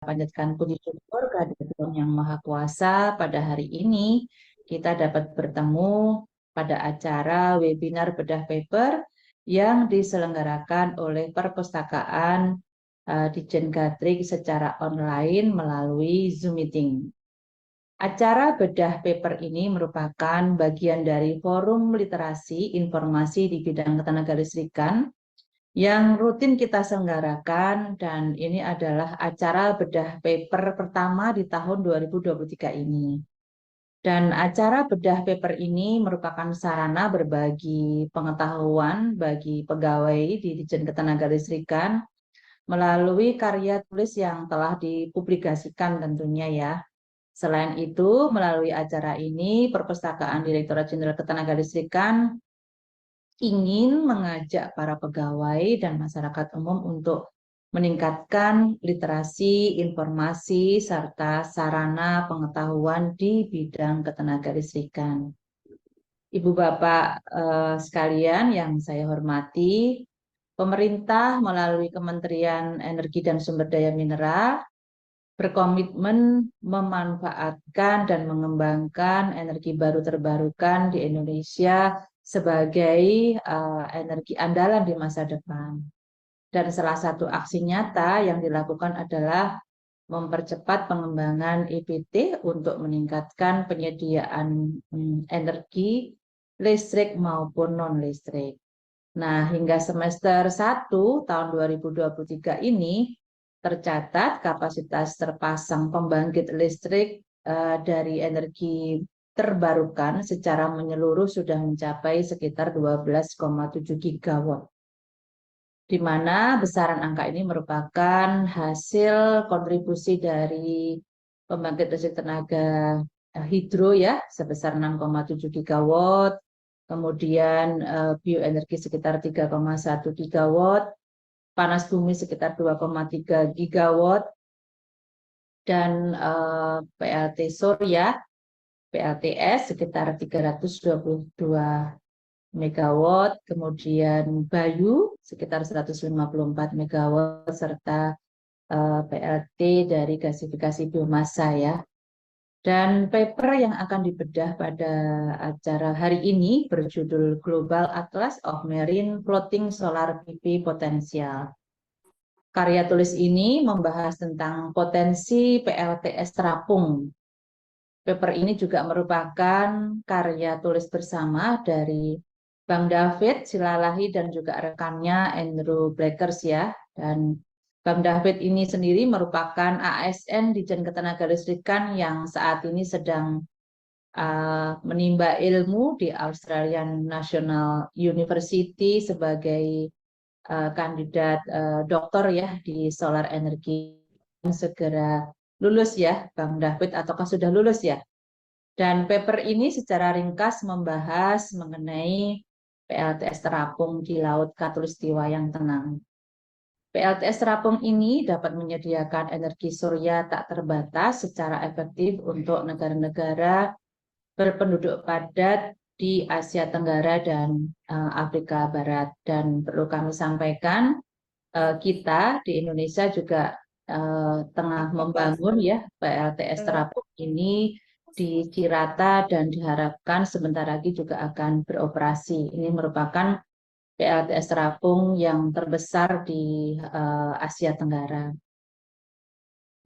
panjatkan puji syukur kehadirat Tuhan Yang Maha Kuasa. Pada hari ini kita dapat bertemu pada acara webinar bedah paper yang diselenggarakan oleh Perpustakaan Ditjen Gatrik secara online melalui Zoom Meeting. Acara bedah paper ini merupakan bagian dari forum literasi informasi di bidang ketenagalistrikan yang rutin kita selenggarakan, dan ini adalah acara bedah paper pertama di tahun 2023 ini. Dan acara bedah paper ini merupakan sarana berbagi pengetahuan bagi pegawai di Ditjen Ketenagalistrikan melalui karya tulis yang telah dipublikasikan tentunya ya. Selain itu, melalui acara ini, Perpustakaan Direktorat Jenderal Ketenagalistrikan ingin mengajak para pegawai dan masyarakat umum untuk meningkatkan literasi, informasi, serta sarana pengetahuan di bidang ketenagalistrikan. Ibu Bapak sekalian yang saya hormati, pemerintah melalui Kementerian Energi dan Sumber Daya Mineral berkomitmen memanfaatkan dan mengembangkan energi baru terbarukan di Indonesia sebagai energi andalan di masa depan. Dan salah satu aksi nyata yang dilakukan adalah mempercepat pengembangan EBT untuk meningkatkan penyediaan energi listrik maupun non-listrik. Nah, hingga semester 1 tahun 2023 ini tercatat kapasitas terpasang pembangkit listrik dari energi terbarukan secara menyeluruh sudah mencapai sekitar 12,7 gigawatt, di mana besaran angka ini merupakan hasil kontribusi dari pembangkit listrik tenaga hidro ya sebesar 6,7 gigawatt, kemudian bioenergi sekitar 3,1 gigawatt, panas bumi sekitar 2,3 gigawatt, dan PLT surya, PLTS sekitar 322 megawatt, kemudian Bayu sekitar 154 megawatt, serta PLT dari gasifikasi biomasa ya. Dan paper yang akan dibedah pada acara hari ini berjudul Global Atlas of Marine Floating Solar PV Potential. Karya tulis ini membahas tentang potensi PLTS terapung. Paper ini juga merupakan karya tulis bersama dari Bang David Silalahi dan juga rekannya Andrew Blackers ya. Dan Bang David ini sendiri merupakan ASN Ditjen Ketenagalistrikan yang saat ini sedang menimba ilmu di Australian National University sebagai kandidat doktor ya di solar energi. Segera lulus ya Bang David, ataukah sudah lulus ya? Dan paper ini secara ringkas membahas mengenai PLTS terapung di Laut Khatulistiwa yang tenang. PLTS terapung ini dapat menyediakan energi surya tak terbatas secara efektif untuk negara-negara berpenduduk padat di Asia Tenggara dan Afrika Barat. Dan perlu kami sampaikan, kita di Indonesia juga tengah membangun ya PLTS terapung ini di Cirata, dan diharapkan sebentar lagi juga akan beroperasi. Ini merupakan PLTS terapung yang terbesar di Asia Tenggara.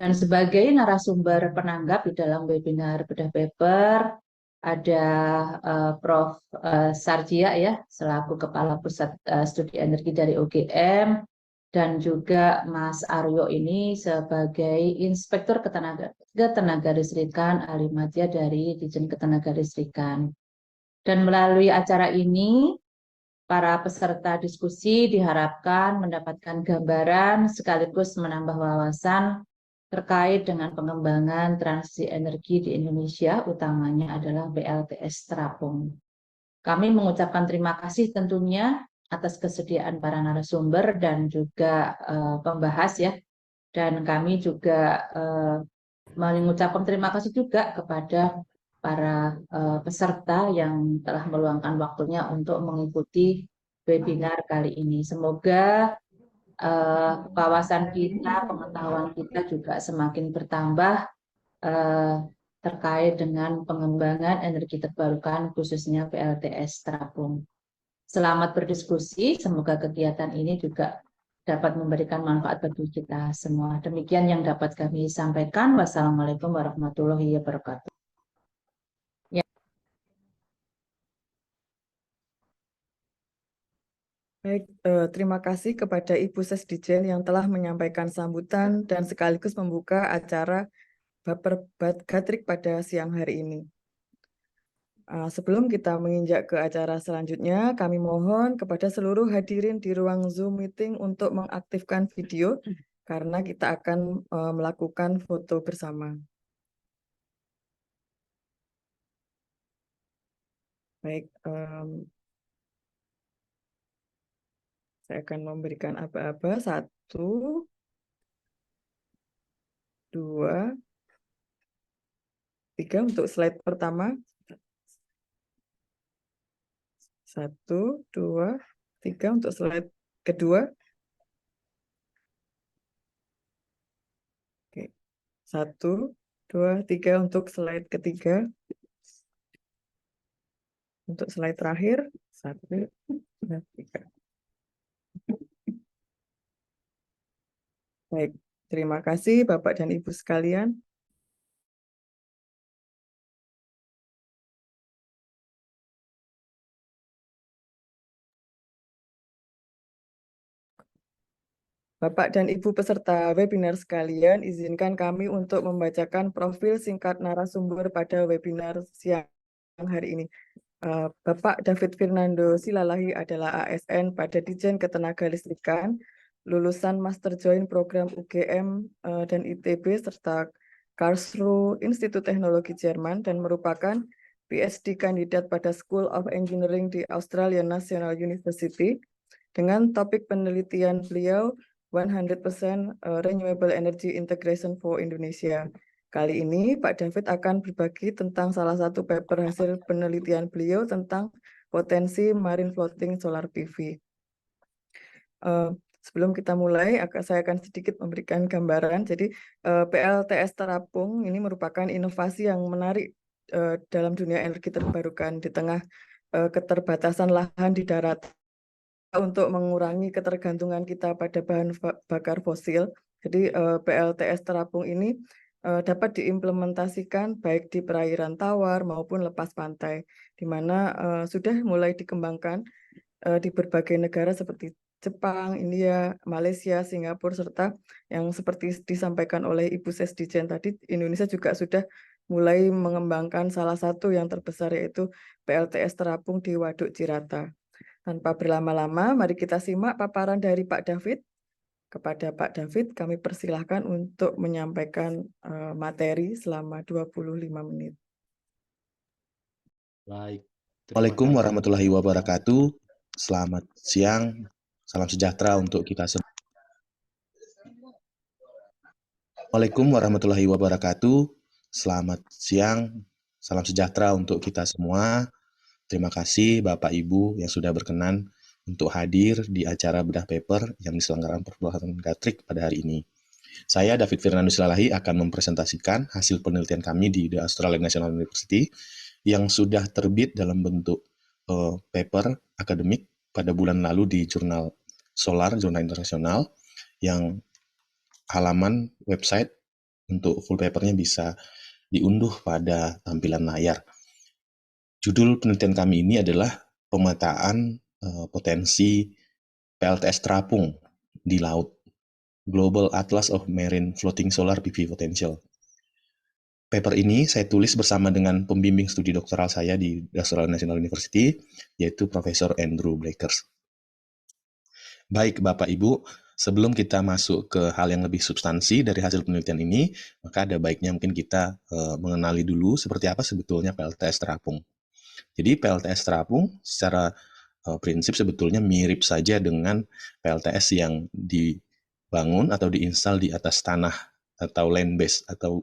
Dan sebagai narasumber penanggap di dalam webinar bedah paper ada Prof. Sarjia ya, selaku Kepala Pusat Studi Energi dari UGM, dan juga Mas Aryo ini sebagai Inspektur Ketenagalistrikan ahli madya dari Ditjen Ketenagalistrikan. Dan melalui acara ini, para peserta diskusi diharapkan mendapatkan gambaran sekaligus menambah wawasan terkait dengan pengembangan transisi energi di Indonesia, utamanya adalah PLTS terapung. Kami mengucapkan terima kasih tentunya atas kesediaan para narasumber dan juga pembahas ya. Dan kami juga mengucapkan terima kasih juga kepada para peserta yang telah meluangkan waktunya untuk mengikuti webinar kali ini. Semoga wawasan kita, pengetahuan kita juga semakin bertambah eh, terkait dengan pengembangan energi terbarukan khususnya PLTS terapung. Selamat berdiskusi, semoga kegiatan ini juga dapat memberikan manfaat bagi kita semua. Demikian yang dapat kami sampaikan. Wassalamualaikum warahmatullahi wabarakatuh. Ya. Baik, terima kasih kepada Ibu Sesdijen yang telah menyampaikan sambutan dan sekaligus membuka acara Baper Gatrik pada siang hari ini. Sebelum kita menginjak ke acara selanjutnya, kami mohon kepada seluruh hadirin di ruang Zoom meeting untuk mengaktifkan video karena kita akan melakukan foto bersama. Baik, saya akan memberikan aba-aba 1, 2, 3 untuk slide pertama. 1, 2, 3 untuk slide kedua. Oke. 1, 2, 3 untuk slide ketiga. Untuk slide terakhir, 1, 2, 3. Baik, terima kasih Bapak dan Ibu sekalian. Bapak dan Ibu peserta webinar sekalian, izinkan kami untuk membacakan profil singkat narasumber pada webinar siang hari ini. Bapak David Fernando Silalahi adalah ASN pada Dijen Ketenagalistrikan, lulusan Master Joint Program UGM dan ITB serta Karlsruhe Institut Teknologi Jerman dan merupakan PhD kandidat pada School of Engineering di Australian National University dengan topik penelitian beliau 100% Renewable Energy Integration for Indonesia. Kali ini Pak David akan berbagi tentang salah satu paper hasil penelitian beliau tentang potensi marine floating solar PV. Sebelum kita mulai, saya akan sedikit memberikan gambaran. Jadi PLTS terapung ini merupakan inovasi yang menarik dalam dunia energi terbarukan di tengah keterbatasan lahan di darat untuk mengurangi ketergantungan kita pada bahan bakar fosil. Jadi PLTS terapung ini dapat diimplementasikan baik di perairan tawar maupun lepas pantai, di mana sudah mulai dikembangkan di berbagai negara seperti Jepang, India, Malaysia, Singapura, serta yang seperti disampaikan oleh Ibu Sesdijen tadi, Indonesia juga sudah mulai mengembangkan salah satu yang terbesar yaitu PLTS terapung di Waduk Cirata. Tanpa berlama-lama, mari kita simak paparan dari Pak David. Kepada Pak David, kami persilahkan untuk menyampaikan materi selama 25 menit. Baik. Assalamualaikum warahmatullahi wabarakatuh. Selamat siang, salam sejahtera untuk kita semua. Assalamualaikum warahmatullahi wabarakatuh. Selamat siang, salam sejahtera untuk kita semua. Terima kasih Bapak Ibu yang sudah berkenan untuk hadir di acara bedah paper yang diselenggarakan Perguruan Gatrik pada hari ini. Saya David Fernando Silalahi akan mempresentasikan hasil penelitian kami di The Australian National University yang sudah terbit dalam bentuk paper akademik pada bulan lalu di jurnal Solar, jurnal internasional, yang halaman website untuk full papernya bisa diunduh pada tampilan layar. Judul penelitian kami ini adalah pemetaan potensi PLTS terapung di laut, Global Atlas of Marine Floating Solar PV Potential. Paper ini saya tulis bersama dengan pembimbing studi doktoral saya di Australian National University, yaitu Profesor Andrew Blakers. Baik Bapak Ibu, sebelum kita masuk ke hal yang lebih substansi dari hasil penelitian ini, maka ada baiknya mungkin kita mengenali dulu seperti apa sebetulnya PLTS terapung. Jadi PLTS terapung secara prinsip sebetulnya mirip saja dengan PLTS yang dibangun atau diinstal di atas tanah atau land base atau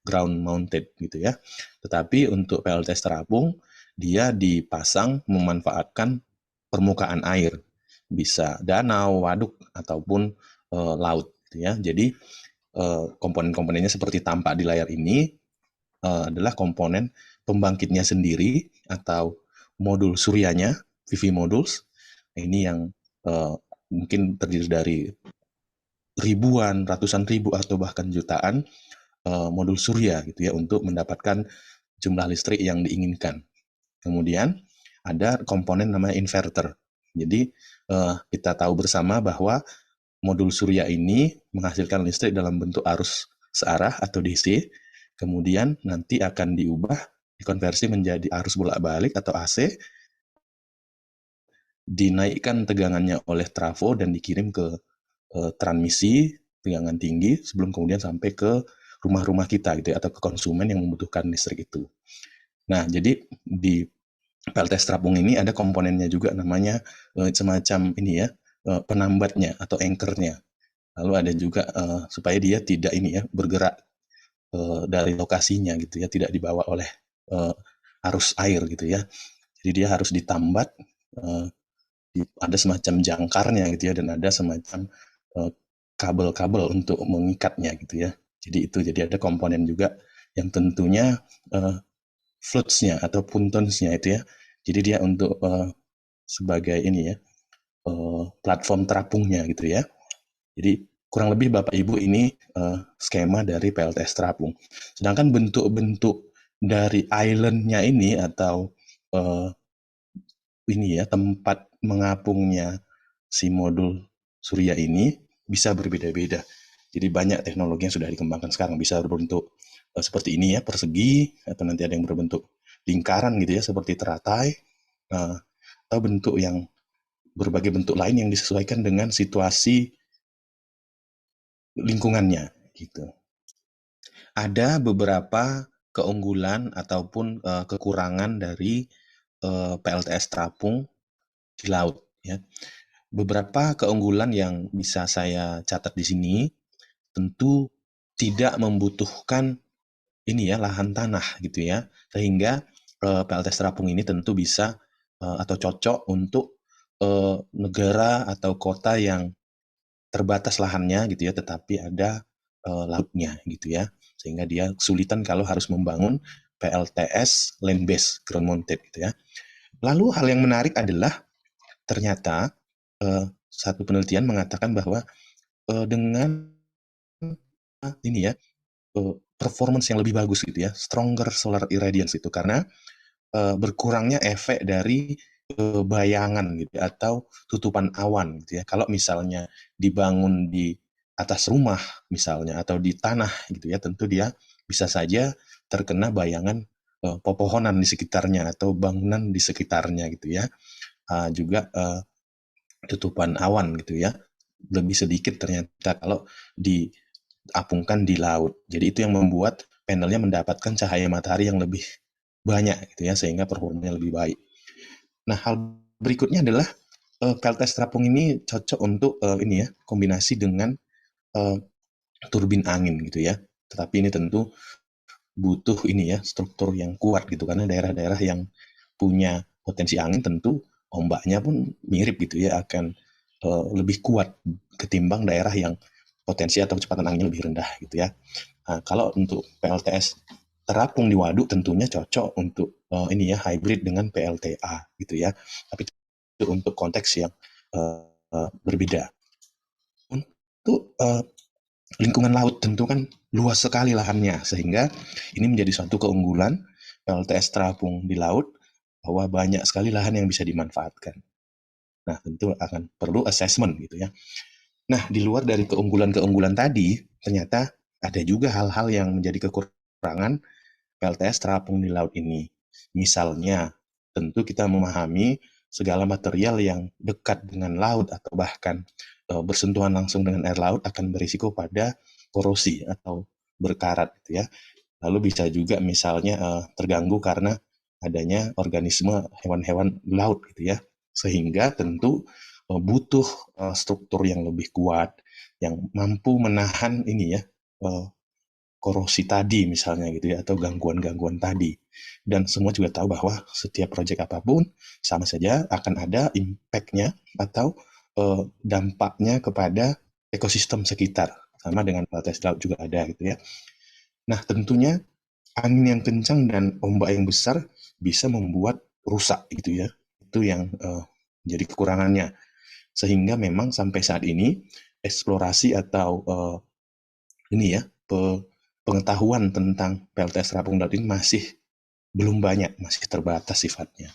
ground mounted gitu ya. Tetapi untuk PLTS terapung dia dipasang memanfaatkan permukaan air. bisa danau, waduk ataupun laut gitu ya. Jadi komponen-komponennya seperti tampak di layar ini adalah komponen pembangkitnya sendiri atau modul suryanya, PV modules. Ini yang mungkin terdiri dari ribuan, ratusan ribu atau bahkan jutaan modul surya gitu ya untuk mendapatkan jumlah listrik yang diinginkan. Kemudian ada komponen namanya inverter. Jadi kita tahu bersama bahwa modul surya ini menghasilkan listrik dalam bentuk arus searah atau DC, kemudian nanti akan diubah, dikonversi menjadi arus bolak-balik atau AC, dinaikkan tegangannya oleh trafo dan dikirim ke transmisi tegangan tinggi sebelum kemudian sampai ke rumah-rumah kita gitu ya, atau ke konsumen yang membutuhkan listrik itu. Nah, jadi di PLTS terapung ini ada komponennya juga namanya semacam ini ya, penambatnya atau anchor-nya. Lalu ada juga supaya dia tidak ini ya bergerak dari lokasinya gitu ya, tidak dibawa oleh arus air gitu ya. Jadi dia harus ditambat, ada semacam jangkarnya gitu ya, dan ada semacam kabel-kabel untuk mengikatnya gitu ya. Jadi ada komponen juga yang tentunya flux-nya atau puntonsnya itu ya. Jadi dia untuk sebagai ini ya, platform terapungnya gitu ya. Jadi kurang lebih Bapak Ibu ini skema dari PLTS terapung. Sedangkan bentuk-bentuk dari island-nya ini atau ini ya, tempat mengapungnya si modul surya ini bisa berbeda-beda. Jadi banyak teknologi yang sudah dikembangkan sekarang, bisa berbentuk seperti ini ya, persegi, atau nanti ada yang berbentuk lingkaran gitu ya, seperti teratai, atau bentuk yang berbagai bentuk lain yang disesuaikan dengan situasi lingkungannya gitu. Ada beberapa keunggulan ataupun kekurangan dari PLTS terapung di laut ya. Beberapa keunggulan yang bisa saya catat di sini tentu tidak membutuhkan ini ya lahan tanah gitu ya, sehingga PLTS terapung ini tentu bisa atau cocok untuk negara atau kota yang terbatas lahannya gitu ya, tetapi ada lautnya gitu ya, sehingga dia kesulitan kalau harus membangun PLTS land based ground mounted gitu ya. Lalu hal yang menarik adalah ternyata satu penelitian mengatakan bahwa dengan ini ya performance yang lebih bagus gitu ya, stronger solar irradiance itu karena berkurangnya efek dari bayangan gitu ya, atau tutupan awan gitu ya. Kalau misalnya dibangun di atas rumah misalnya atau di tanah gitu ya, tentu dia bisa saja terkena bayangan pepohonan di sekitarnya atau bangunan di sekitarnya gitu ya. Juga tutupan awan gitu ya, lebih sedikit ternyata kalau diapungkan di laut. Jadi itu yang membuat panelnya mendapatkan cahaya matahari yang lebih banyak gitu ya, sehingga performanya lebih baik. Nah, hal berikutnya adalah PLTS terapung ini cocok untuk ini ya, kombinasi dengan turbin angin gitu ya. Tetapi ini tentu butuh ini ya, struktur yang kuat gitu, karena daerah-daerah yang punya potensi angin tentu ombaknya pun mirip gitu ya, akan lebih kuat ketimbang daerah yang potensi atau kecepatan angin lebih rendah gitu ya. Nah, kalau untuk PLTS terapung di waduk tentunya cocok untuk ini ya, hybrid dengan PLTA gitu ya. Tapi itu untuk konteks yang berbeda. Untuk lingkungan laut tentu kan luas sekali lahannya, sehingga ini menjadi suatu keunggulan PLTS terapung di laut bahwa banyak sekali lahan yang bisa dimanfaatkan. Nah, tentu akan perlu assessment gitu ya. Nah, di luar dari keunggulan-keunggulan tadi, ternyata ada juga hal-hal yang menjadi kekurangan PLTS terapung di laut ini. Misalnya, tentu kita memahami segala material yang dekat dengan laut atau bahkan bersentuhan langsung dengan air laut akan berisiko pada korosi atau berkarat gitu ya. Lalu bisa juga misalnya terganggu karena adanya organisme hewan-hewan laut gitu ya. Sehingga tentu butuh struktur yang lebih kuat yang mampu menahan ini ya, korosi tadi misalnya gitu ya, atau gangguan-gangguan tadi. Dan semua juga tahu bahwa setiap proyek apapun sama saja akan ada impact-nya atau dampaknya kepada ekosistem sekitar, sama dengan plts laut juga ada gitu ya. Nah, tentunya angin yang kencang dan ombak yang besar bisa membuat rusak gitu ya. Itu yang jadi kekurangannya. Sehingga memang sampai saat ini eksplorasi atau ini ya pengetahuan tentang PLTS terapung laut ini masih belum banyak, masih terbatas sifatnya.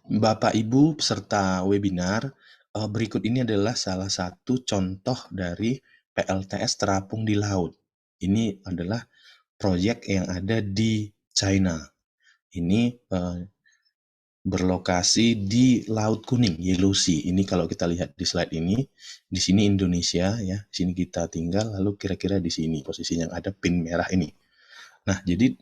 Bapak Ibu peserta webinar, berikut ini adalah salah satu contoh dari PLTS terapung di laut. Ini adalah proyek yang ada di China. Ini berlokasi di Laut Kuning, Yellow Sea. Ini kalau kita lihat di slide ini, di sini Indonesia ya, di sini kita tinggal, lalu kira-kira di sini posisinya yang ada pin merah ini. Nah, jadi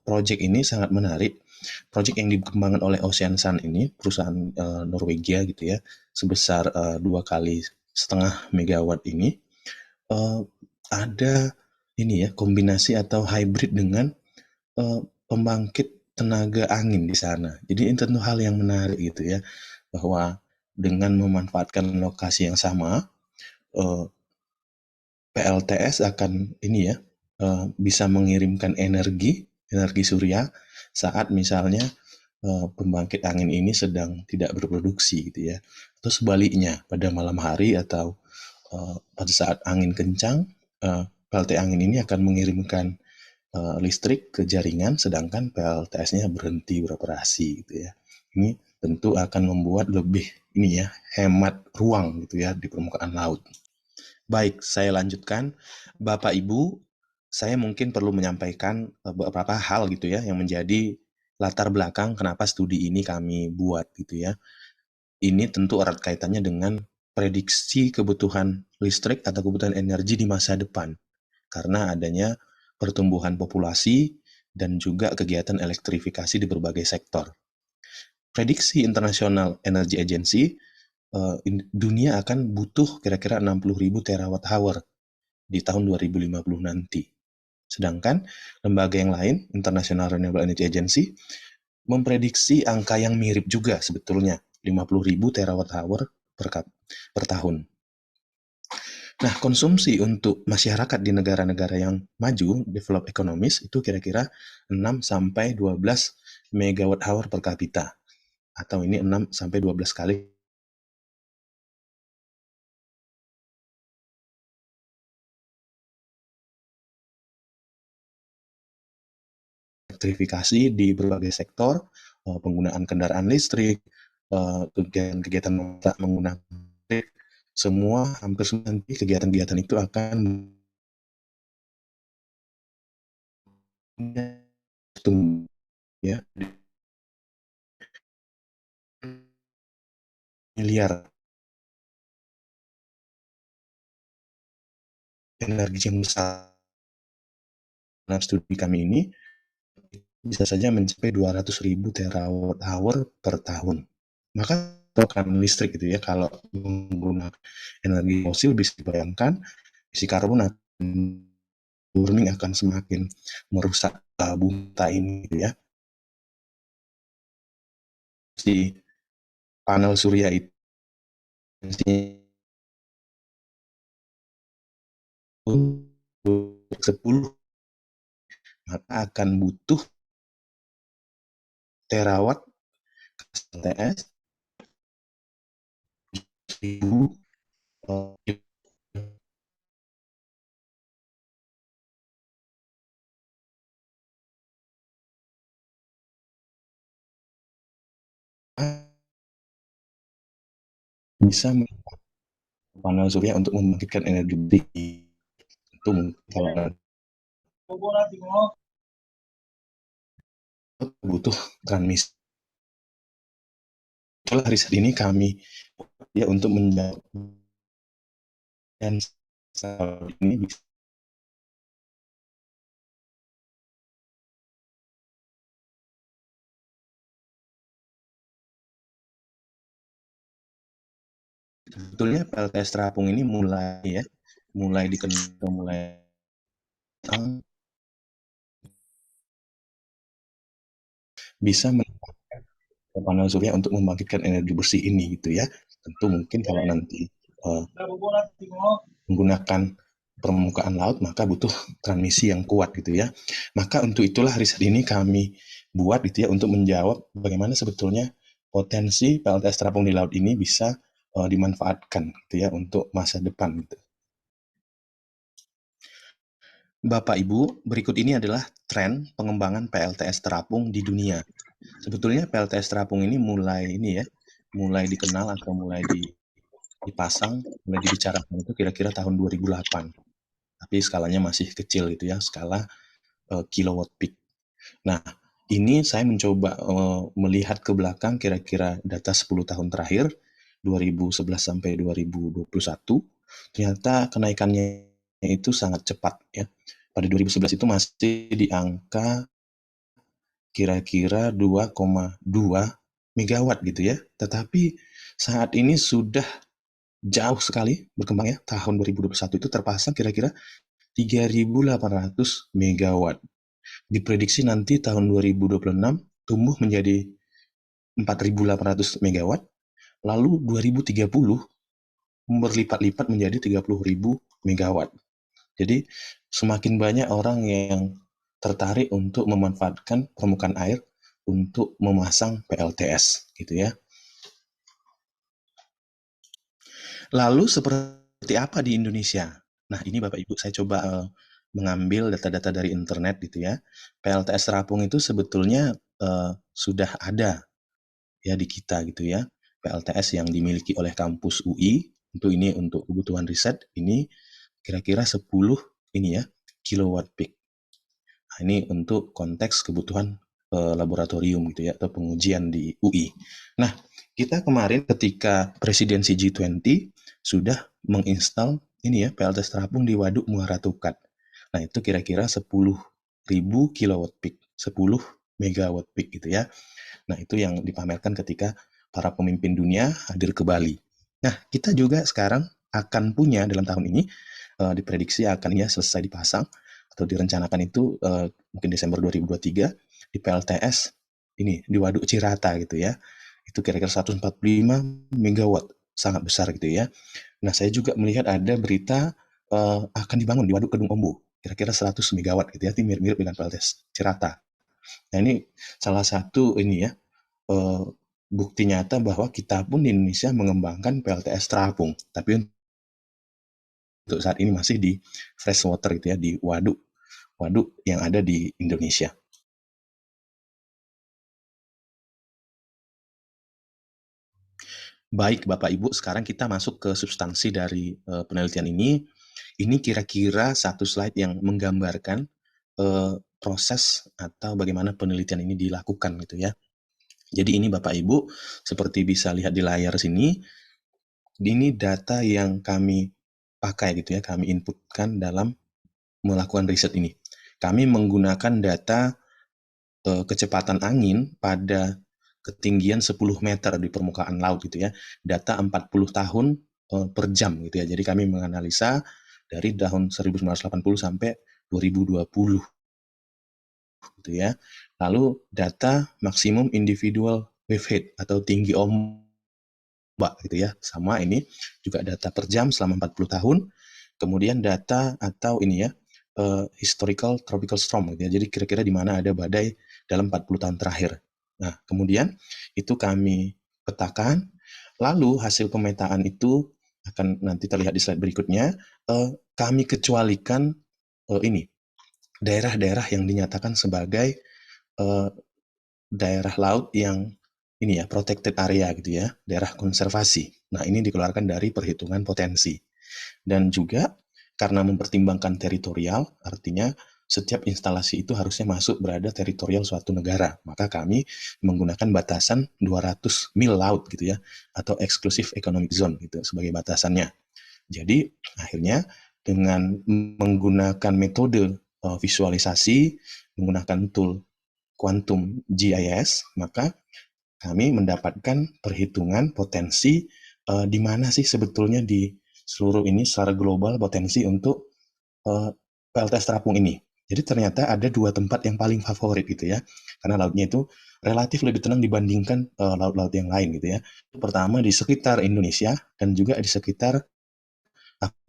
proyek ini sangat menarik. Proyek yang dikembangkan oleh Ocean Sun ini, perusahaan Norwegia gitu ya, sebesar 2,5 megawatt ini, ada ini ya, kombinasi atau hybrid dengan pembangkit tenaga angin di sana. Jadi ini tentu hal yang menarik gitu ya, bahwa dengan memanfaatkan lokasi yang sama, PLTS akan ini ya, bisa mengirimkan energi surya saat misalnya pembangkit angin ini sedang tidak berproduksi gitu ya. Atau sebaliknya pada malam hari atau pada saat angin kencang, PLT angin ini akan mengirimkan listrik ke jaringan sedangkan PLTS-nya berhenti beroperasi gitu ya. Ini tentu akan membuat lebih ini ya, hemat ruang gitu ya di permukaan laut. Baik, saya lanjutkan. Bapak Ibu, saya mungkin perlu menyampaikan beberapa hal gitu ya yang menjadi latar belakang kenapa studi ini kami buat gitu ya. Ini tentu erat kaitannya dengan prediksi kebutuhan listrik atau kebutuhan energi di masa depan karena adanya pertumbuhan populasi dan juga kegiatan elektrifikasi di berbagai sektor. Prediksi International Energy Agency, dunia akan butuh kira-kira 60.000 terawatt hour di tahun 2050 nanti. Sedangkan lembaga yang lain, International Renewable Energy Agency, memprediksi angka yang mirip juga sebetulnya, 50.000 terawatt hour per tahun. Nah, konsumsi untuk masyarakat di negara-negara yang maju, developed economies, itu kira-kira 6-12 megawatt hour per kapita. Atau ini 6-12 kali elektrifikasi di berbagai sektor, penggunaan kendaraan listrik, kegiatan-kegiatan menggunakan listrik, semua hampir semua nanti kegiatan-kegiatan itu akan ya miliar energi yang besar. Dalam studi kami ini bisa saja mencapai 200.000 terawatt hour per tahun. Maka akan listrik gitu ya, kalau menggunakan energi fosil bisa dibayangkan isi karbon warming akan semakin merusak bumi ini gitu ya. Si panel surya itu 10 maka akan butuh terawatt TS 1000 bisa panel surya untuk membangkitkan energi itu kalau butuh transmisi. Itulah riset ini kami ya untuk menjawab dan ini bisa sebetulnya PLTS terapung ini mulai dikenal mulai bisa panel surya untuk membangkitkan energi bersih ini gitu ya. Tentu mungkin kalau nanti menggunakan permukaan laut maka butuh transmisi yang kuat gitu ya. Maka untuk itulah riset ini kami buat gitu ya untuk menjawab bagaimana sebetulnya potensi PLTS terapung di laut ini bisa dimanfaatkan gitu ya untuk masa depan gitu. Bapak Ibu, berikut ini adalah tren pengembangan PLTS terapung di dunia. Sebetulnya PLTS terapung ini mulai dikenal atau mulai dipasang, mulai dibicarakan itu kira-kira tahun 2008. Tapi skalanya masih kecil gitu ya, skala kilowatt peak. Nah, ini saya mencoba melihat ke belakang kira-kira data 10 tahun terakhir, 2011 sampai 2021, ternyata kenaikannya itu sangat cepat ya. Pada 2011 itu masih di angka kira-kira 2,2 megawatt gitu ya. Tetapi saat ini sudah jauh sekali berkembang ya. Tahun 2021 itu terpasang kira-kira 3.800 megawatt. Diprediksi nanti tahun 2026 tumbuh menjadi 4.800 megawatt. Lalu 2030 berlipat-lipat menjadi 30.000 megawatt. Jadi semakin banyak orang yang tertarik untuk memanfaatkan permukaan air untuk memasang PLTS gitu ya. Lalu seperti apa di Indonesia? Nah, ini Bapak Ibu saya coba mengambil data-data dari internet gitu ya. PLTS terapung itu sebetulnya sudah ada ya di kita gitu ya. PLTS yang dimiliki oleh kampus UI untuk kebutuhan riset ini kira-kira 10 ini ya kilowatt peak. Nah, ini untuk konteks kebutuhan laboratorium gitu ya atau pengujian di UI. Nah, kita kemarin ketika presidensi G20 sudah menginstal ini ya PLTS terapung di Waduk Muara Tukat. Nah, itu kira-kira 10.000 kilowatt peak, 10 megawatt peak gitu ya. Nah, itu yang dipamerkan ketika para pemimpin dunia hadir ke Bali. Nah, kita juga sekarang akan punya dalam tahun ini diprediksi akan ya selesai dipasang atau direncanakan itu mungkin Desember 2023 di PLTS ini di Waduk Cirata gitu ya. Itu kira-kira 145 megawatt, sangat besar gitu ya. Nah, saya juga melihat ada berita akan dibangun di Waduk Kedung Ombo, kira-kira 100 megawatt gitu ya, itu mirip-mirip dengan PLTS Cirata. Nah, ini salah satu ini ya bukti nyata bahwa kita pun di Indonesia mengembangkan PLTS terapung, tapi untuk saat ini masih di freshwater gitu ya, di waduk yang ada di Indonesia. Baik Bapak Ibu, sekarang kita masuk ke substansi dari penelitian ini. Ini kira-kira satu slide yang menggambarkan proses atau bagaimana penelitian ini dilakukan gitu ya. Jadi ini Bapak Ibu, seperti bisa lihat di layar sini, ini data yang kami pakai gitu ya, kami inputkan dalam melakukan riset ini. Kami menggunakan data kecepatan angin pada ketinggian 10 meter di permukaan laut gitu ya. Data 40 tahun per jam gitu ya. Jadi kami menganalisa dari tahun 1980 sampai 2020 gitu ya. Lalu data maksimum individual wave height atau tinggi ombak gitu ya. Sama ini juga data per jam selama 40 tahun. Kemudian data atau ini ya historical tropical storm gitu ya. Jadi kira-kira di mana ada badai dalam 40 tahun terakhir. Nah, kemudian itu kami petakan, lalu hasil pemetaan itu akan nanti terlihat di slide berikutnya. Kami kecualikan ini daerah-daerah yang dinyatakan sebagai daerah laut yang ini ya protected area gitu ya, daerah konservasi. Nah, ini dikeluarkan dari perhitungan potensi. Dan juga karena mempertimbangkan teritorial, artinya setiap instalasi itu harusnya masuk berada teritorial suatu negara. Maka kami menggunakan batasan 200 mil laut gitu ya, atau exclusive economic zone gitu sebagai batasannya. Jadi akhirnya dengan menggunakan metode visualisasi, menggunakan tool quantum GIS, maka kami mendapatkan perhitungan potensi di mana sih sebetulnya di seluruh ini secara global potensi untuk PLTS terapung ini. Jadi ternyata ada dua tempat yang paling favorit gitu ya, karena lautnya itu relatif lebih tenang dibandingkan laut-laut yang lain gitu ya. Pertama di sekitar Indonesia dan juga di sekitar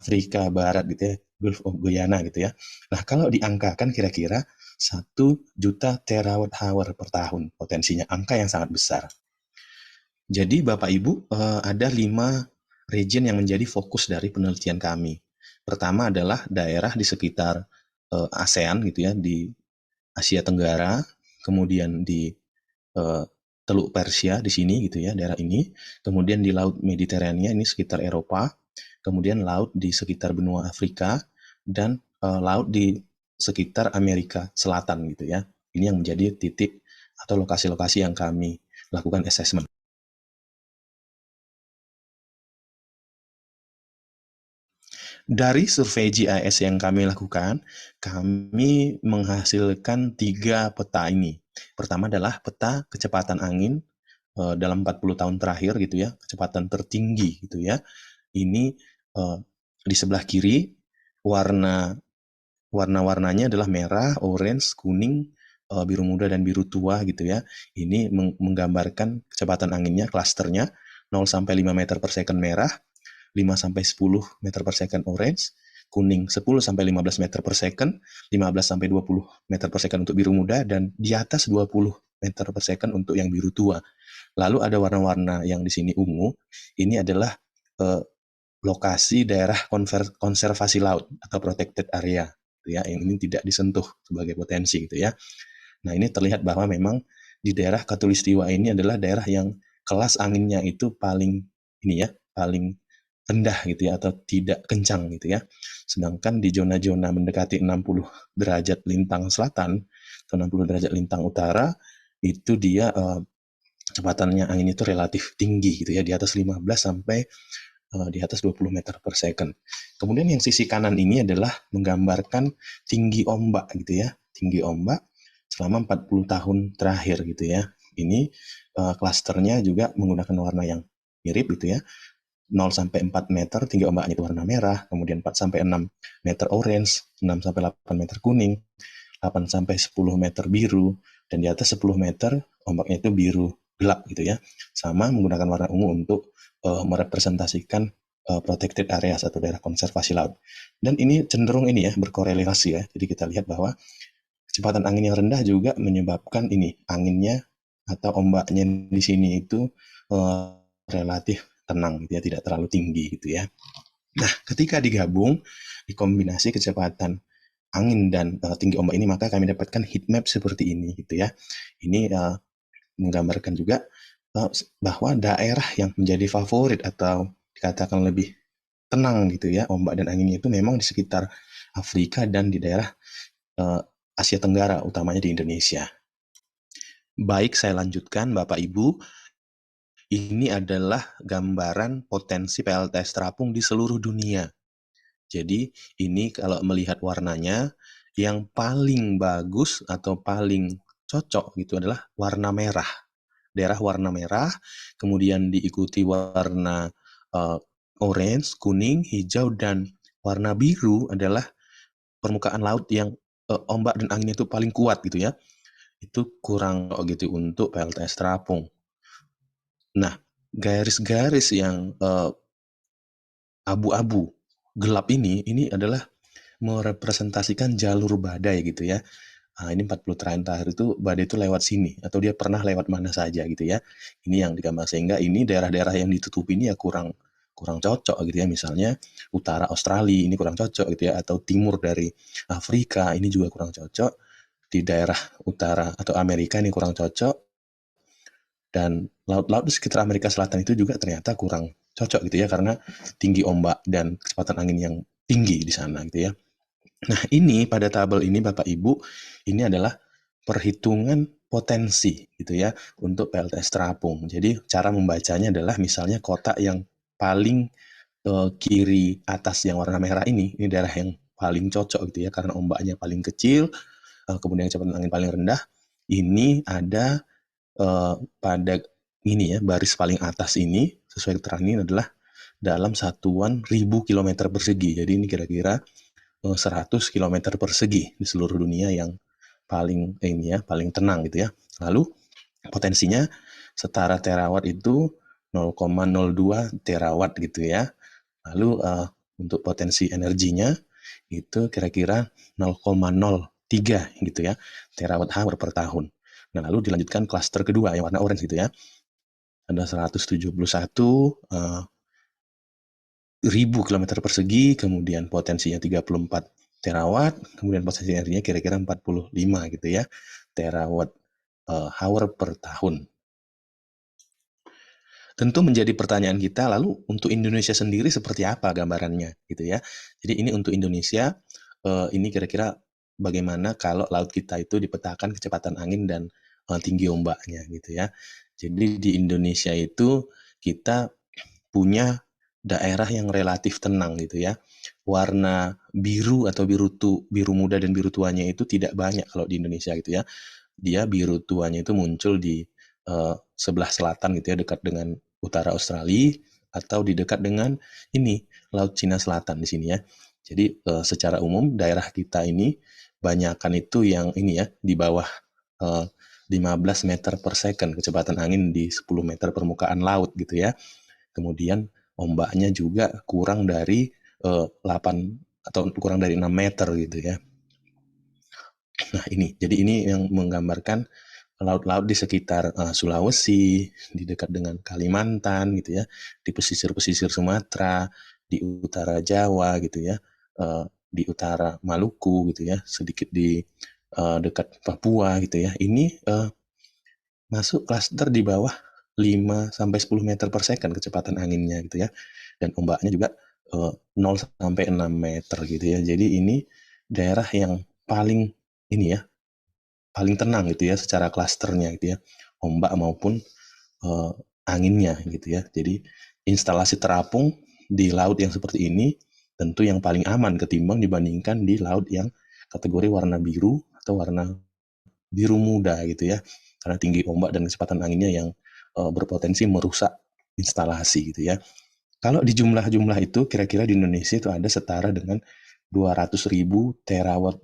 Afrika Barat gitu ya, Gulf of Guyana gitu ya. Nah, kalau diangkakan kira-kira 1 juta terawatt hour per tahun potensinya, angka yang sangat besar. Jadi Bapak Ibu, ada 5 region yang menjadi fokus dari penelitian kami. Pertama adalah daerah di sekitar ASEAN gitu ya, di Asia Tenggara, kemudian di Teluk Persia di sini gitu ya, daerah ini, kemudian di Laut Mediterania ini sekitar Eropa, kemudian laut di sekitar benua Afrika, dan laut di sekitar Amerika Selatan gitu ya. Ini yang menjadi titik atau lokasi-lokasi yang kami lakukan assessment. Dari survei GIS yang kami lakukan, kami menghasilkan 3 peta ini. Pertama adalah peta kecepatan angin dalam 40 tahun terakhir gitu ya, kecepatan tertinggi gitu ya. Ini di sebelah kiri warna-warnanya adalah merah, orange, kuning, biru muda dan biru tua gitu ya. Ini menggambarkan kecepatan anginnya, klasternya 0 sampai 5 meter per second merah, 5 sampai 10 meter per second orange, kuning 10 sampai 15 meter per second, 15 sampai 20 meter per second untuk biru muda, dan di atas 20 meter per second untuk yang biru tua. Lalu ada warna-warna yang di sini ungu, ini adalah lokasi daerah konservasi laut atau protected area, gitu ya, yang ini tidak disentuh sebagai potensi gitu ya. Nah, ini terlihat bahwa memang di daerah Khatulistiwa ini adalah daerah yang kelas anginnya itu paling paling rendah gitu ya, atau tidak kencang gitu ya. Sedangkan di zona-zona mendekati 60 derajat lintang selatan atau 60 derajat lintang utara itu dia kecepatannya angin itu relatif tinggi gitu ya, di atas 15 sampai di atas 20 meter per second. Kemudian yang sisi kanan ini adalah menggambarkan tinggi ombak gitu ya, tinggi ombak selama 40 tahun terakhir gitu ya. Ini klasternya juga menggunakan warna yang mirip gitu ya. 0 sampai 4 meter tinggi ombaknya itu warna merah, kemudian 4 sampai 6 meter orange, 6 sampai 8 meter kuning, 8 sampai 10 meter biru, dan di atas 10 meter ombaknya itu biru gelap gitu ya. Sama menggunakan warna ungu untuk merepresentasikan protected areas atau daerah konservasi laut. Dan ini cenderung ini ya berkorelasi ya. Jadi kita lihat bahwa kecepatan angin yang rendah juga menyebabkan ini anginnya atau ombaknya di sini itu relatif tenang gitu ya, tidak terlalu tinggi gitu ya. Nah, ketika digabung, dikombinasi kecepatan angin dan tinggi ombak ini, maka kami dapatkan heat map seperti ini gitu ya. Ini menggambarkan juga bahwa daerah yang menjadi favorit atau dikatakan lebih tenang gitu ya ombak dan anginnya itu memang di sekitar Afrika dan di daerah Asia Tenggara, utamanya di Indonesia. Baik, saya lanjutkan Bapak Ibu. Ini adalah gambaran potensi PLTS terapung di seluruh dunia. Jadi ini kalau melihat warnanya, yang paling bagus atau paling cocok gitu adalah warna merah. Daerah warna merah, kemudian diikuti warna orange, kuning, hijau, dan warna biru adalah permukaan laut yang ombak dan anginnya itu paling kuat gitu ya. Itu kurang gitu untuk PLTS terapung. Nah, garis-garis yang abu-abu gelap ini adalah merepresentasikan jalur badai gitu ya. Nah, ini 40 tahun terakhir itu badai itu lewat sini atau dia pernah lewat mana saja gitu ya. Ini yang digambar, sehingga ini daerah-daerah yang ditutupi ini ya kurang cocok gitu ya. Misalnya utara Australia ini kurang cocok gitu ya, atau timur dari Afrika ini juga kurang cocok. Di daerah utara atau Amerika ini kurang cocok. Dan laut-laut di sekitar Amerika Selatan itu juga ternyata kurang cocok gitu ya, karena tinggi ombak dan kecepatan angin yang tinggi di sana gitu ya. Nah, ini pada tabel ini Bapak Ibu, ini adalah perhitungan potensi gitu ya untuk PLTS terapung. Jadi cara membacanya adalah misalnya kotak yang paling kiri atas yang warna merah ini daerah yang paling cocok gitu ya, karena ombaknya paling kecil, kemudian kecepatan angin paling rendah. Ini ada pada ini ya, baris paling atas ini sesuai keterangan ini adalah dalam satuan 1000 km persegi. Jadi ini kira-kira 100 km persegi di seluruh dunia yang paling paling tenang gitu ya. Lalu potensinya setara terawatt itu 0,02 terawatt gitu ya. Lalu untuk potensi energinya itu kira-kira 0,03 gitu ya terawatt hour per tahun. Nah, lalu dilanjutkan klaster kedua yang warna orange gitu ya. Ada 171 ribu kilometer persegi, kemudian potensinya 34 terawatt, kemudian potensi energinya kira-kira 45 gitu ya terawatt hour per tahun. Tentu menjadi pertanyaan kita, lalu untuk Indonesia sendiri seperti apa gambarannya gitu ya. Jadi ini untuk Indonesia, ini kira-kira bagaimana kalau laut kita itu dipetakan kecepatan angin dan tinggi ombaknya gitu ya. Jadi di Indonesia itu kita punya daerah yang relatif tenang gitu ya. Warna biru atau biru muda dan biru tuanya itu tidak banyak kalau di Indonesia gitu ya. Dia biru tuanya itu muncul di sebelah selatan gitu ya, dekat dengan utara Australia atau di dekat dengan ini Laut Cina Selatan di sini ya. Jadi secara umum daerah kita ini banyakan itu yang ini ya di bawah 15 meter per second kecepatan angin di 10 meter permukaan laut gitu ya. Kemudian ombaknya juga kurang dari 8 atau kurang dari 6 meter gitu ya. Nah ini, jadi ini yang menggambarkan laut-laut di sekitar Sulawesi, di dekat dengan Kalimantan gitu ya, di pesisir-pesisir Sumatera, di utara Jawa gitu ya, di utara Maluku gitu ya, sedikit di dekat Papua gitu ya. Ini masuk klaster di bawah 5 sampai 10 meter per second kecepatan anginnya gitu ya. Dan ombaknya juga 0 sampai 6 meter gitu ya. Jadi ini daerah yang paling ini ya, paling tenang gitu ya secara klasternya gitu ya, ombak maupun anginnya gitu ya. Jadi instalasi terapung di laut yang seperti ini tentu yang paling aman ketimbang dibandingkan di laut yang kategori warna biru atau warna biru muda gitu ya, karena tinggi ombak dan kecepatan anginnya yang berpotensi merusak instalasi gitu ya. Kalau di jumlah-jumlah itu kira-kira di Indonesia itu ada setara dengan 200.000 terawatt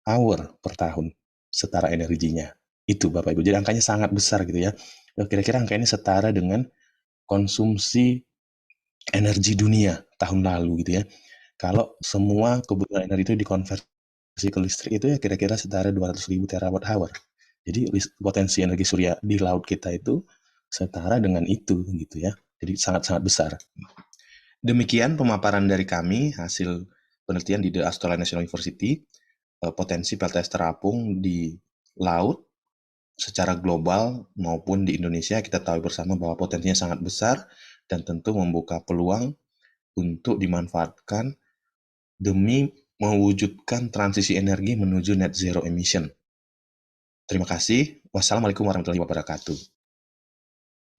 hour per tahun setara energinya. Itu Bapak Ibu. Jadi angkanya sangat besar gitu ya. Kira-kira angka ini setara dengan konsumsi energi dunia tahun lalu gitu ya. Kalau semua kebutuhan energi itu dikonversi ke listrik itu ya kira-kira setara 200.000 terawatt hour. Jadi potensi energi surya di laut kita itu setara dengan itu gitu ya. Jadi sangat-sangat besar. Demikian pemaparan dari kami hasil penelitian di The Australian National University. Potensi PLTS terapung di laut secara global maupun di Indonesia kita tahu bersama bahwa potensinya sangat besar dan tentu membuka peluang untuk dimanfaatkan demi mewujudkan transisi energi menuju net zero emission. Terima kasih. Wassalamualaikum warahmatullahi wabarakatuh.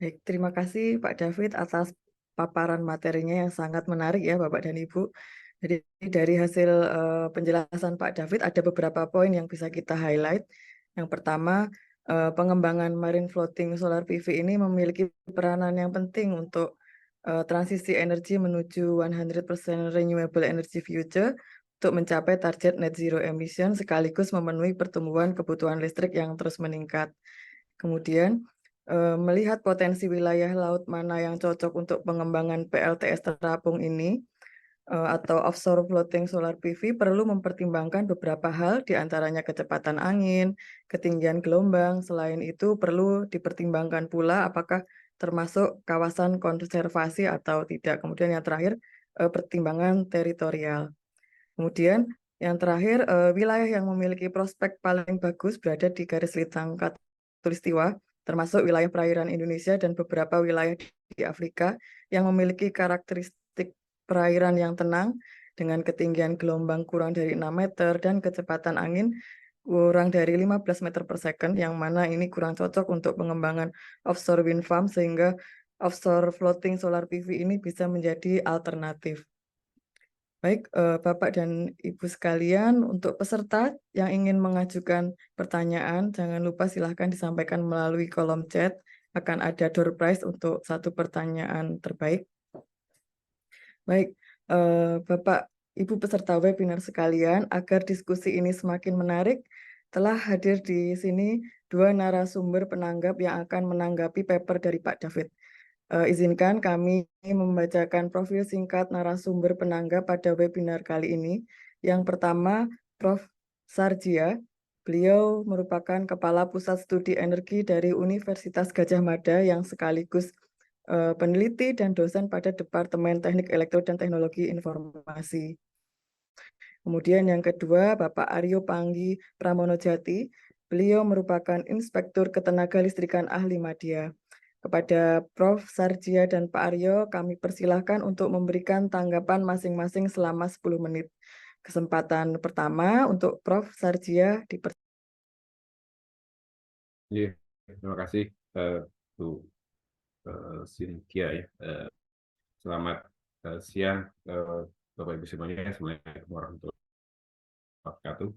Baik, terima kasih Pak David atas paparan materinya yang sangat menarik ya Bapak dan Ibu. Jadi dari hasil penjelasan Pak David ada beberapa poin yang bisa kita highlight. Yang pertama, pengembangan marine floating solar PV ini memiliki peranan yang penting untuk transisi energi menuju 100% renewable energy future untuk mencapai target net zero emission sekaligus memenuhi pertumbuhan kebutuhan listrik yang terus meningkat. Kemudian, melihat potensi wilayah laut mana yang cocok untuk pengembangan PLTS terapung ini, atau offshore floating solar PV perlu mempertimbangkan beberapa hal, diantaranya kecepatan angin, ketinggian gelombang. Selain itu perlu dipertimbangkan pula apakah termasuk kawasan konservasi atau tidak. Kemudian yang terakhir, pertimbangan teritorial. Kemudian yang terakhir, wilayah yang memiliki prospek paling bagus berada di garis lintang khatulistiwa, termasuk wilayah perairan Indonesia dan beberapa wilayah di Afrika yang memiliki karakteristik perairan yang tenang dengan ketinggian gelombang kurang dari 6 meter dan kecepatan angin kurang dari 15 meter per second, yang mana ini kurang cocok untuk pengembangan offshore wind farm, sehingga offshore floating solar PV ini bisa menjadi alternatif. Baik, Bapak dan Ibu sekalian, untuk peserta yang ingin mengajukan pertanyaan, jangan lupa silahkan disampaikan melalui kolom chat. Akan ada door prize untuk satu pertanyaan terbaik. Baik, Bapak Ibu peserta webinar sekalian, agar diskusi ini semakin menarik, telah hadir di sini dua narasumber penanggap yang akan menanggapi paper dari Pak David. Izinkan kami membacakan profil singkat narasumber penanggap pada webinar kali ini. Yang pertama, Prof. Sarjia. Beliau merupakan Kepala Pusat Studi Energi dari Universitas Gadjah Mada yang sekaligus peneliti dan dosen pada Departemen Teknik Elektro dan Teknologi Informasi. Kemudian yang kedua, Bapak Aryo Panggi Pramonojati. Beliau merupakan Inspektur Ketenaga Listrikan Ahli Madya. Kepada Prof. Sarjia dan Pak Aryo, kami persilahkan untuk memberikan tanggapan masing-masing selama 10 menit. Kesempatan pertama untuk Prof. Sarjia Iya, terima kasih Bu Cynthia ya. Selamat siang Bapak Ibu semuanya. Assalamualaikum warahmatullahi wabarakatuh.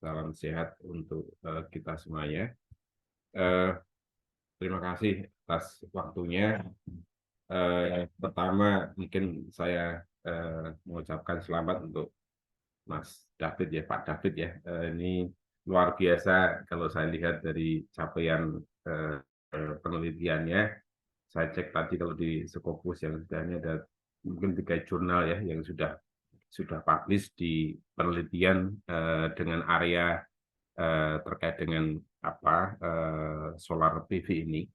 Salam sehat untuk kita semuanya. Terima kasih atas waktunya. Yang pertama mungkin saya mengucapkan selamat untuk Mas David ya, Pak David ya. Ini luar biasa kalau saya lihat dari capaian penelitiannya. Saya cek tadi kalau di Scopus yang sudah ini ada mungkin 3 jurnal ya yang sudah publish di penelitian dengan area terkait dengan solar PV ini.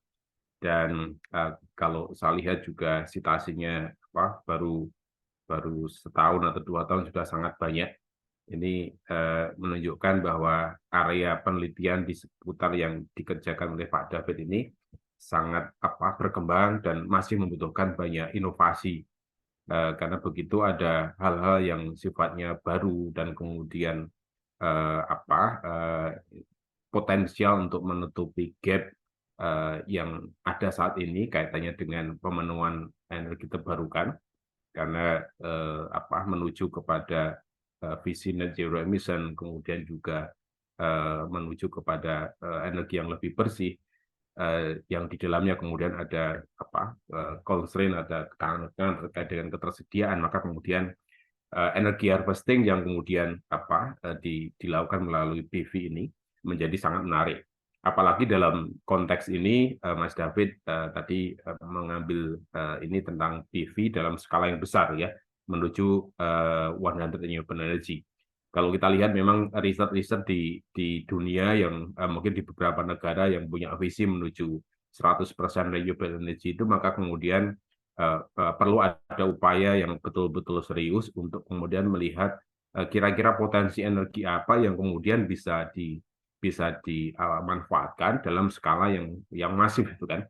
Dan kalau saya lihat juga citasinya baru setahun atau 2 tahun sudah sangat banyak. Ini menunjukkan bahwa area penelitian di seputar yang dikerjakan oleh Pak David ini sangat berkembang dan masih membutuhkan banyak inovasi. Karena begitu ada hal-hal yang sifatnya baru dan kemudian potensial untuk menutupi gap yang ada saat ini kaitannya dengan pemenuhan energi terbarukan. Karena menuju kepada visi net zero emission, kemudian juga menuju kepada energi yang lebih bersih, yang di dalamnya kemudian ada constraint, ada tekanan terkait dengan ketersediaan, maka kemudian energi harvesting yang kemudian dilakukan melalui PV ini menjadi sangat menarik. Apalagi dalam konteks ini, Mas David tadi mengambil ini tentang PV dalam skala yang besar ya, menuju 100 renewable energy. Kalau kita lihat memang riset-riset di dunia yang mungkin di beberapa negara yang punya visi menuju 100% renewable energy itu, maka kemudian perlu ada upaya yang betul-betul serius untuk kemudian melihat kira-kira potensi energi apa yang kemudian bisa dimanfaatkan dalam skala yang masif itu kan.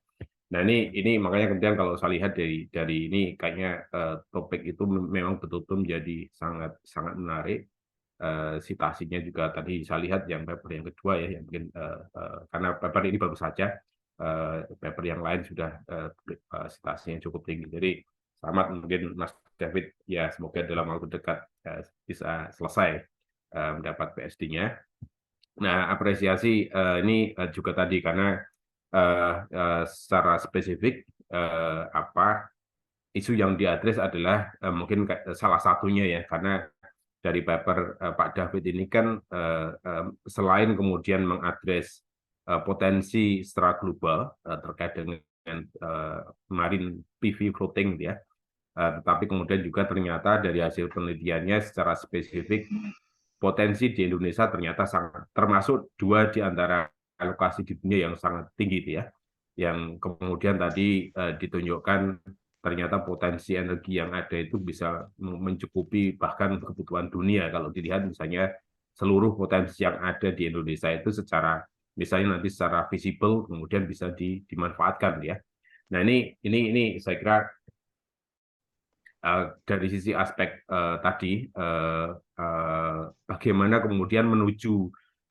Nah ini makanya kemudian kalau saya lihat dari ini kayaknya topik itu memang betul-betul menjadi sangat menarik. Citasinya juga tadi saya lihat yang paper yang kedua ya, yang mungkin karena paper ini baru saja, paper yang lain sudah citasinya cukup tinggi. Jadi selamat mungkin Mas David ya, semoga dalam waktu dekat bisa selesai mendapat PSD-nya. Nah apresiasi ini juga tadi karena secara spesifik isu yang diadres adalah mungkin salah satunya ya, karena dari paper Pak David ini kan selain kemudian mengadres potensi secara global terkait dengan marine PV floating ya, tetapi kemudian juga ternyata dari hasil penelitiannya secara spesifik potensi di Indonesia ternyata sangat, termasuk 2 di antara alokasi di dunia yang sangat tinggi ya, yang kemudian tadi ditunjukkan ternyata potensi energi yang ada itu bisa mencukupi bahkan kebutuhan dunia. Kalau dilihat misalnya seluruh potensi yang ada di Indonesia itu secara misalnya nanti secara visible kemudian bisa dimanfaatkan ya. Nah ini saya kira dari sisi aspek tadi bagaimana kemudian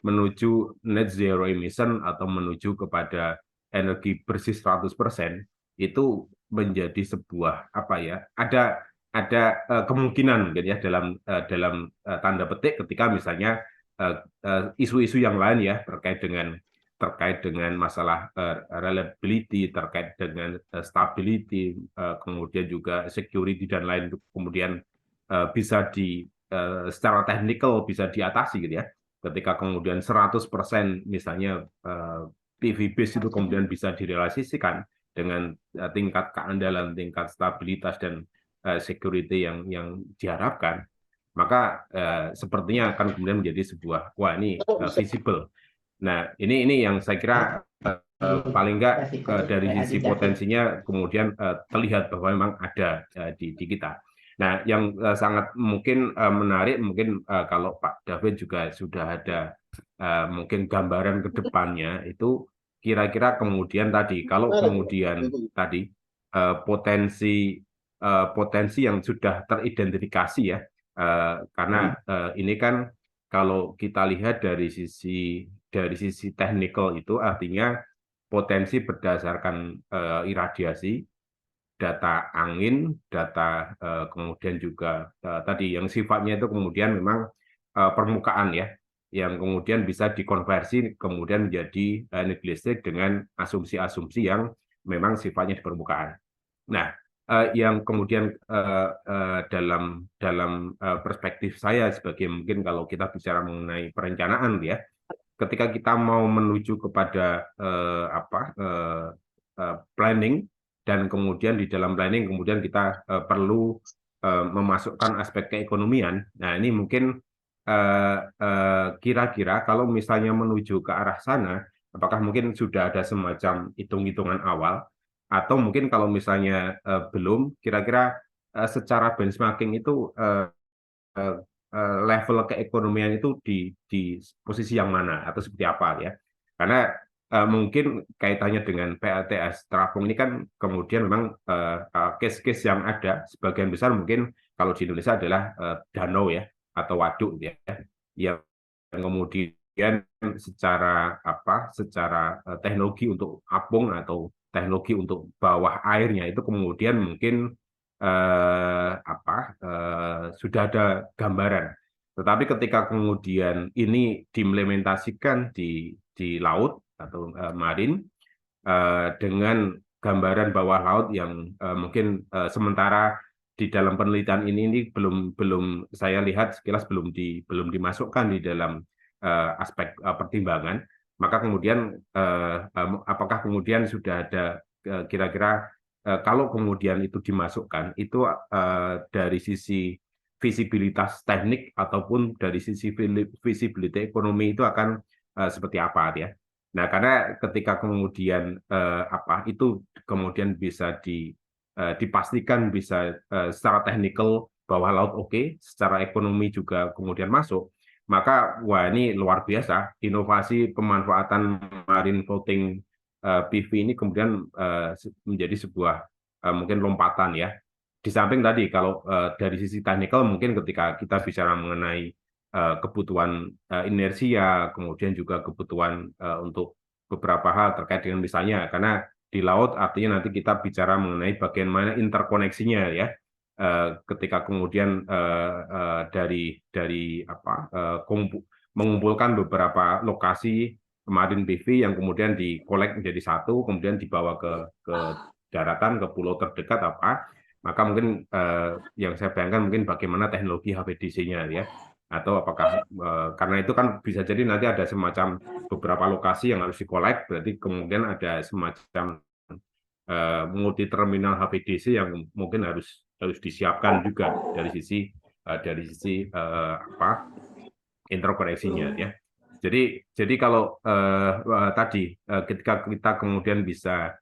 menuju net zero emission atau menuju kepada energi bersih 100% itu menjadi sebuah ada kemungkinan gitu ya dalam tanda petik ketika misalnya isu-isu yang lain ya terkait dengan masalah reliability, terkait dengan stability, kemudian juga security dan lain kemudian bisa secara teknikal bisa diatasi gitu ya. Ketika kemudian 100% misalnya PV base itu kemudian bisa direalisasikan dengan tingkat keandalan, tingkat stabilitas dan security yang diharapkan, maka sepertinya akan kemudian menjadi sebuah ini visible. Nah, ini yang saya kira paling nggak dari sisi potensinya kemudian terlihat bahwa memang ada di kita. Nah, yang sangat mungkin menarik, mungkin kalau Pak David juga sudah ada mungkin gambaran ke depannya, itu kira-kira kemudian tadi, kalau kemudian tadi potensi yang sudah teridentifikasi ya, karena ini kan kalau kita lihat dari sisi teknikal itu artinya potensi berdasarkan iradiasi, data angin, data kemudian juga tadi yang sifatnya itu kemudian memang permukaan ya, yang kemudian bisa dikonversi kemudian menjadi energi listrik dengan asumsi-asumsi yang memang sifatnya di permukaan. Nah, yang kemudian dalam perspektif saya sebagai mungkin kalau kita bicara mengenai perencanaan ya, ketika kita mau menuju kepada planning dan kemudian di dalam planning kemudian kita perlu memasukkan aspek keekonomian. Nah, ini mungkin kira-kira kalau misalnya menuju ke arah sana, apakah mungkin sudah ada semacam hitung-hitungan awal, atau mungkin kalau misalnya belum, kira-kira secara benchmarking itu level keekonomian itu di posisi yang mana atau seperti apa ya? Karena mungkin kaitannya dengan PLTS terapung ini kan kemudian memang case-case yang ada sebagian besar mungkin kalau di Indonesia adalah danau ya atau waduk ya, yang kemudian secara teknologi untuk apung atau teknologi untuk bawah airnya itu kemudian mungkin sudah ada gambaran. Tetapi ketika kemudian ini diimplementasikan di laut atau marin dengan gambaran bawah laut yang mungkin sementara di dalam penelitian ini belum saya lihat sekilas belum dimasukkan di dalam aspek pertimbangan, maka kemudian apakah kemudian sudah ada kira-kira kalau kemudian itu dimasukkan, itu dari sisi visibilitas teknik ataupun dari sisi visibility ekonomi itu akan seperti apa ya? Nah, karena ketika kemudian itu kemudian bisa dipastikan bisa secara teknikal bawah laut oke, secara ekonomi juga kemudian masuk, maka wah ini luar biasa inovasi pemanfaatan marine floating PV ini kemudian menjadi sebuah mungkin lompatan ya. Di samping tadi kalau dari sisi teknikal mungkin ketika kita bicara mengenai kebutuhan inersia, kemudian juga kebutuhan untuk beberapa hal terkait dengan misalnya karena di laut artinya nanti kita bicara mengenai bagaimana interkoneksinya ya. Ketika kemudian dari mengumpulkan beberapa lokasi marine PV yang kemudian dikolek menjadi satu, kemudian dibawa ke daratan, ke pulau terdekat maka mungkin yang saya bayangkan mungkin bagaimana teknologi HVDC-nya ya, atau apakah karena itu kan bisa jadi nanti ada semacam beberapa lokasi yang harus dikolek, berarti kemudian ada semacam multi terminal HVDC yang mungkin harus disiapkan juga dari sisi interkoneksinya ya. Jadi kalau tadi ketika kita kemudian bisa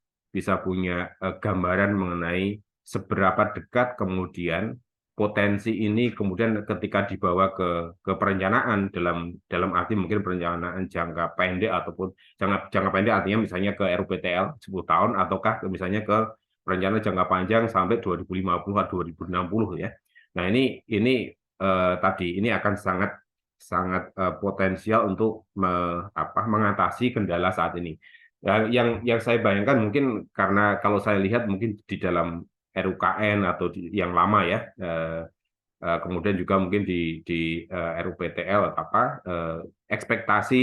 punya gambaran mengenai seberapa dekat kemudian potensi ini kemudian ketika dibawa ke perencanaan dalam arti mungkin perencanaan jangka pendek ataupun jangka pendek artinya misalnya ke RUPTL 10 tahun ataukah misalnya ke perencanaan jangka panjang sampai 2050 atau 2060 ya. Nah, ini tadi ini akan sangat potensial untuk mengatasi kendala saat ini. Yang saya bayangkan mungkin karena kalau saya lihat mungkin di dalam RUKN atau yang lama ya, kemudian juga mungkin di RUPTL ekspektasi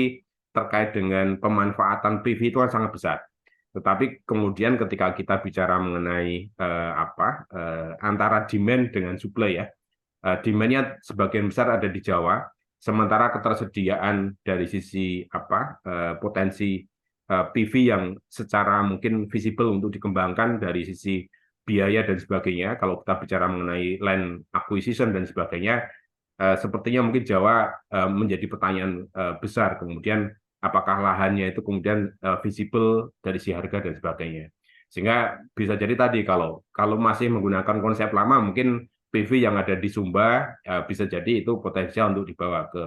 terkait dengan pemanfaatan PV itu kan sangat besar. Tetapi kemudian ketika kita bicara mengenai antara demand dengan supply ya, demand-nya sebagian besar ada di Jawa, sementara ketersediaan dari sisi potensi PV yang secara mungkin visible untuk dikembangkan dari sisi biaya dan sebagainya, kalau kita bicara mengenai land acquisition dan sebagainya, sepertinya mungkin Jawa menjadi pertanyaan besar. Kemudian apakah lahannya itu kemudian visible dari si harga dan sebagainya. Sehingga bisa jadi tadi kalau masih menggunakan konsep lama, mungkin PV yang ada di Sumba bisa jadi itu potensial untuk dibawa ke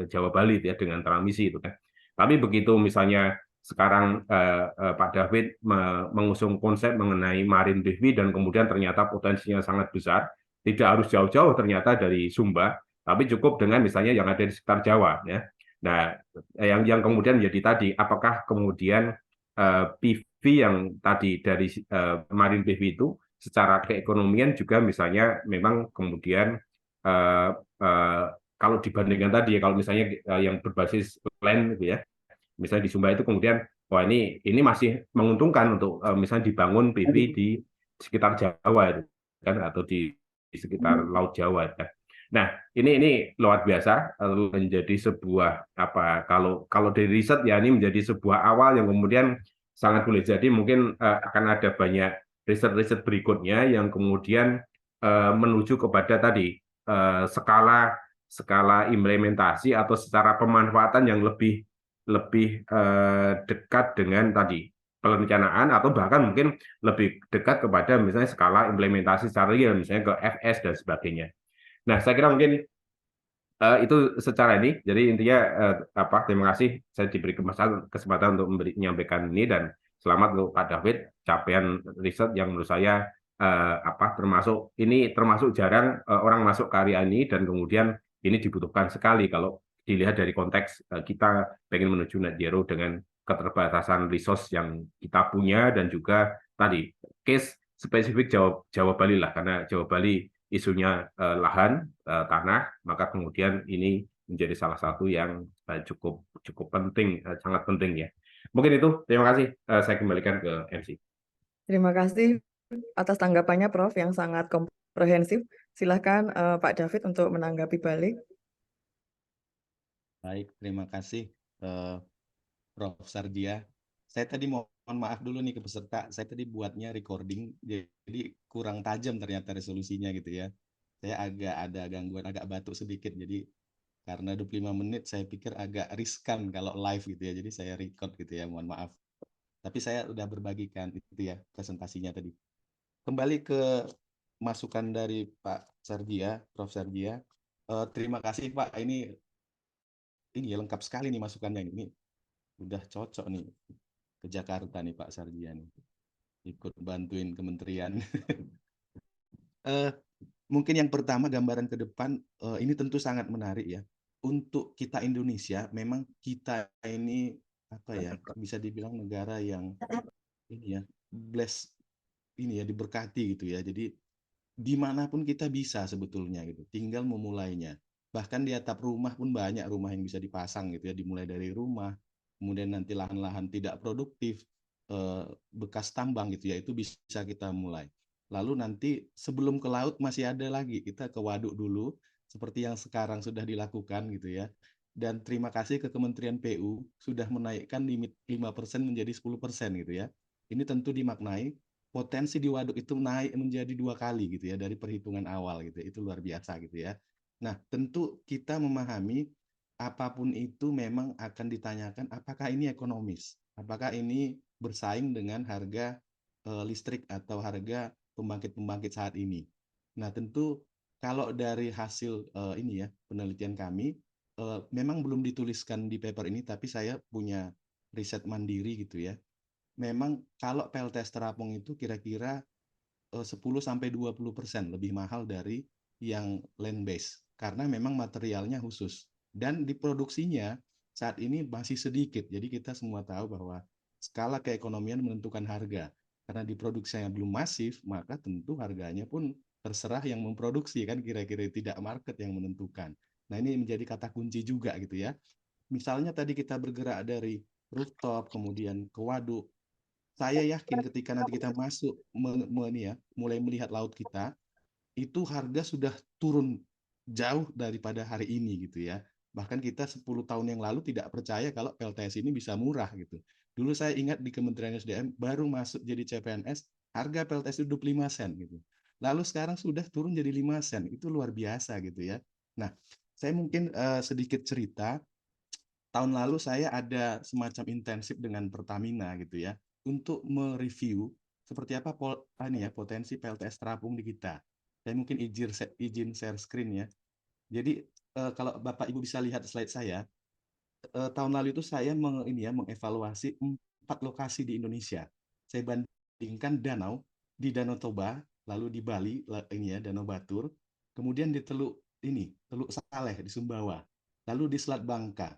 Jawa Bali ya, dengan transmisi itu kan. Tapi begitu misalnya sekarang Pak David mengusung konsep mengenai marine PV dan kemudian ternyata potensinya sangat besar, tidak harus jauh-jauh ternyata dari Sumba, tapi cukup dengan misalnya yang ada di sekitar Jawa ya. Nah, yang kemudian jadi tadi, apakah kemudian PV yang tadi dari marine PV itu secara keekonomian juga misalnya memang kemudian kalau dibandingkan tadi ya, kalau misalnya yang berbasis land gitu ya, misalnya di Sumba itu kemudian wah ini masih menguntungkan untuk misalnya dibangun PV di sekitar Jawa itu kan, atau di sekitar Laut Jawa kan. Nah, ini luar biasa menjadi sebuah kalau dari riset ya, ini menjadi sebuah awal yang kemudian sangat boleh jadi mungkin akan ada banyak riset-riset berikutnya yang kemudian menuju kepada tadi skala implementasi atau secara pemanfaatan yang lebih dekat dengan tadi perencanaan, atau bahkan mungkin lebih dekat kepada misalnya skala implementasi secara real, misalnya ke FS dan sebagainya. Nah, saya kira mungkin itu secara ini. Jadi intinya terima kasih saya diberi kesempatan untuk menyampaikan ini, dan selamat untuk Pak David, capaian riset yang menurut saya termasuk jarang orang masuk ke area ini, dan kemudian ini dibutuhkan sekali kalau dilihat dari konteks kita pengen menuju net zero dengan keterbatasan resource yang kita punya, dan juga tadi case spesifik Jawa Bali lah, karena Jawa Bali isunya lahan, tanah, maka kemudian ini menjadi salah satu yang cukup penting, sangat penting ya. Mungkin itu, terima kasih. Saya kembalikan ke MC. Terima kasih atas tanggapannya Prof yang sangat komprehensif. Silakan Pak David untuk menanggapi balik. Baik, terima kasih Prof. Sardia. Saya tadi mohon maaf dulu nih ke peserta, saya tadi buatnya recording, jadi kurang tajam ternyata resolusinya gitu ya. Saya agak ada gangguan, agak batuk sedikit, jadi karena 25 menit saya pikir agak riskan kalau live gitu ya, jadi saya record gitu ya, mohon maaf. Tapi saya udah berbagikan itu ya presentasinya tadi. Kembali ke masukan dari Pak Sardia, Prof. Sardia. Terima kasih Pak, ini ya lengkap sekali nih masukannya ini. Udah cocok nih ke Jakarta nih Pak Sardia nih. Ikut bantuin kementerian. Mungkin yang pertama gambaran ke depan, ini tentu sangat menarik ya. Untuk kita Indonesia, memang kita ini bisa dibilang negara yang ini ya, blessed, ini ya, diberkati gitu ya. Jadi dimanapun kita bisa sebetulnya gitu, tinggal memulainya. Bahkan di atap rumah pun banyak rumah yang bisa dipasang gitu ya, dimulai dari rumah, kemudian nanti lahan-lahan tidak produktif, bekas tambang gitu ya, itu bisa kita mulai. Lalu nanti sebelum ke laut masih ada lagi, kita ke waduk dulu, seperti yang sekarang sudah dilakukan gitu ya. Dan terima kasih ke Kementerian PU sudah menaikkan limit 5% menjadi 10% gitu ya. Ini tentu dimaknai potensi di waduk itu naik menjadi 2 kali gitu ya dari perhitungan awal gitu. Itu luar biasa gitu ya. Nah, tentu kita memahami apapun itu memang akan ditanyakan apakah ini ekonomis, apakah ini bersaing dengan harga listrik atau harga pembangkit-pembangkit saat ini. Nah, tentu kalau dari hasil ini ya penelitian kami memang belum dituliskan di paper ini, tapi saya punya riset mandiri gitu ya. Memang kalau PLTS terapung itu kira-kira 10-20% lebih mahal dari yang land base karena memang materialnya khusus dan diproduksinya saat ini masih sedikit. Jadi kita semua tahu bahwa skala keekonomian menentukan harga. Karena diproduksinya belum masif, maka tentu harganya pun terserah yang memproduksi kan, kira-kira tidak market yang menentukan. Nah, ini menjadi kata kunci juga gitu ya. Misalnya tadi kita bergerak dari rooftop kemudian ke waduk. Saya yakin ketika nanti kita masuk mulai melihat laut kita, itu harga sudah turun jauh daripada hari ini gitu ya. Bahkan kita 10 tahun yang lalu tidak percaya kalau PLTS ini bisa murah gitu. Dulu saya ingat di Kementerian SDM baru masuk jadi CPNS, harga PLTS itu 25 sen gitu. Lalu sekarang sudah turun jadi 5 sen, itu luar biasa gitu ya. Nah, saya mungkin sedikit cerita, tahun lalu saya ada semacam intensif dengan Pertamina gitu ya, untuk mereview seperti apa potensi PLTS terapung di kita. Saya mungkin izin share screen ya. Jadi kalau Bapak Ibu bisa lihat slide saya, tahun lalu itu saya mengevaluasi 4 lokasi di Indonesia. Saya bandingkan di Danau Toba, lalu di Bali Danau Batur, kemudian di Teluk Saleh di Sumbawa, lalu di Selat Bangka.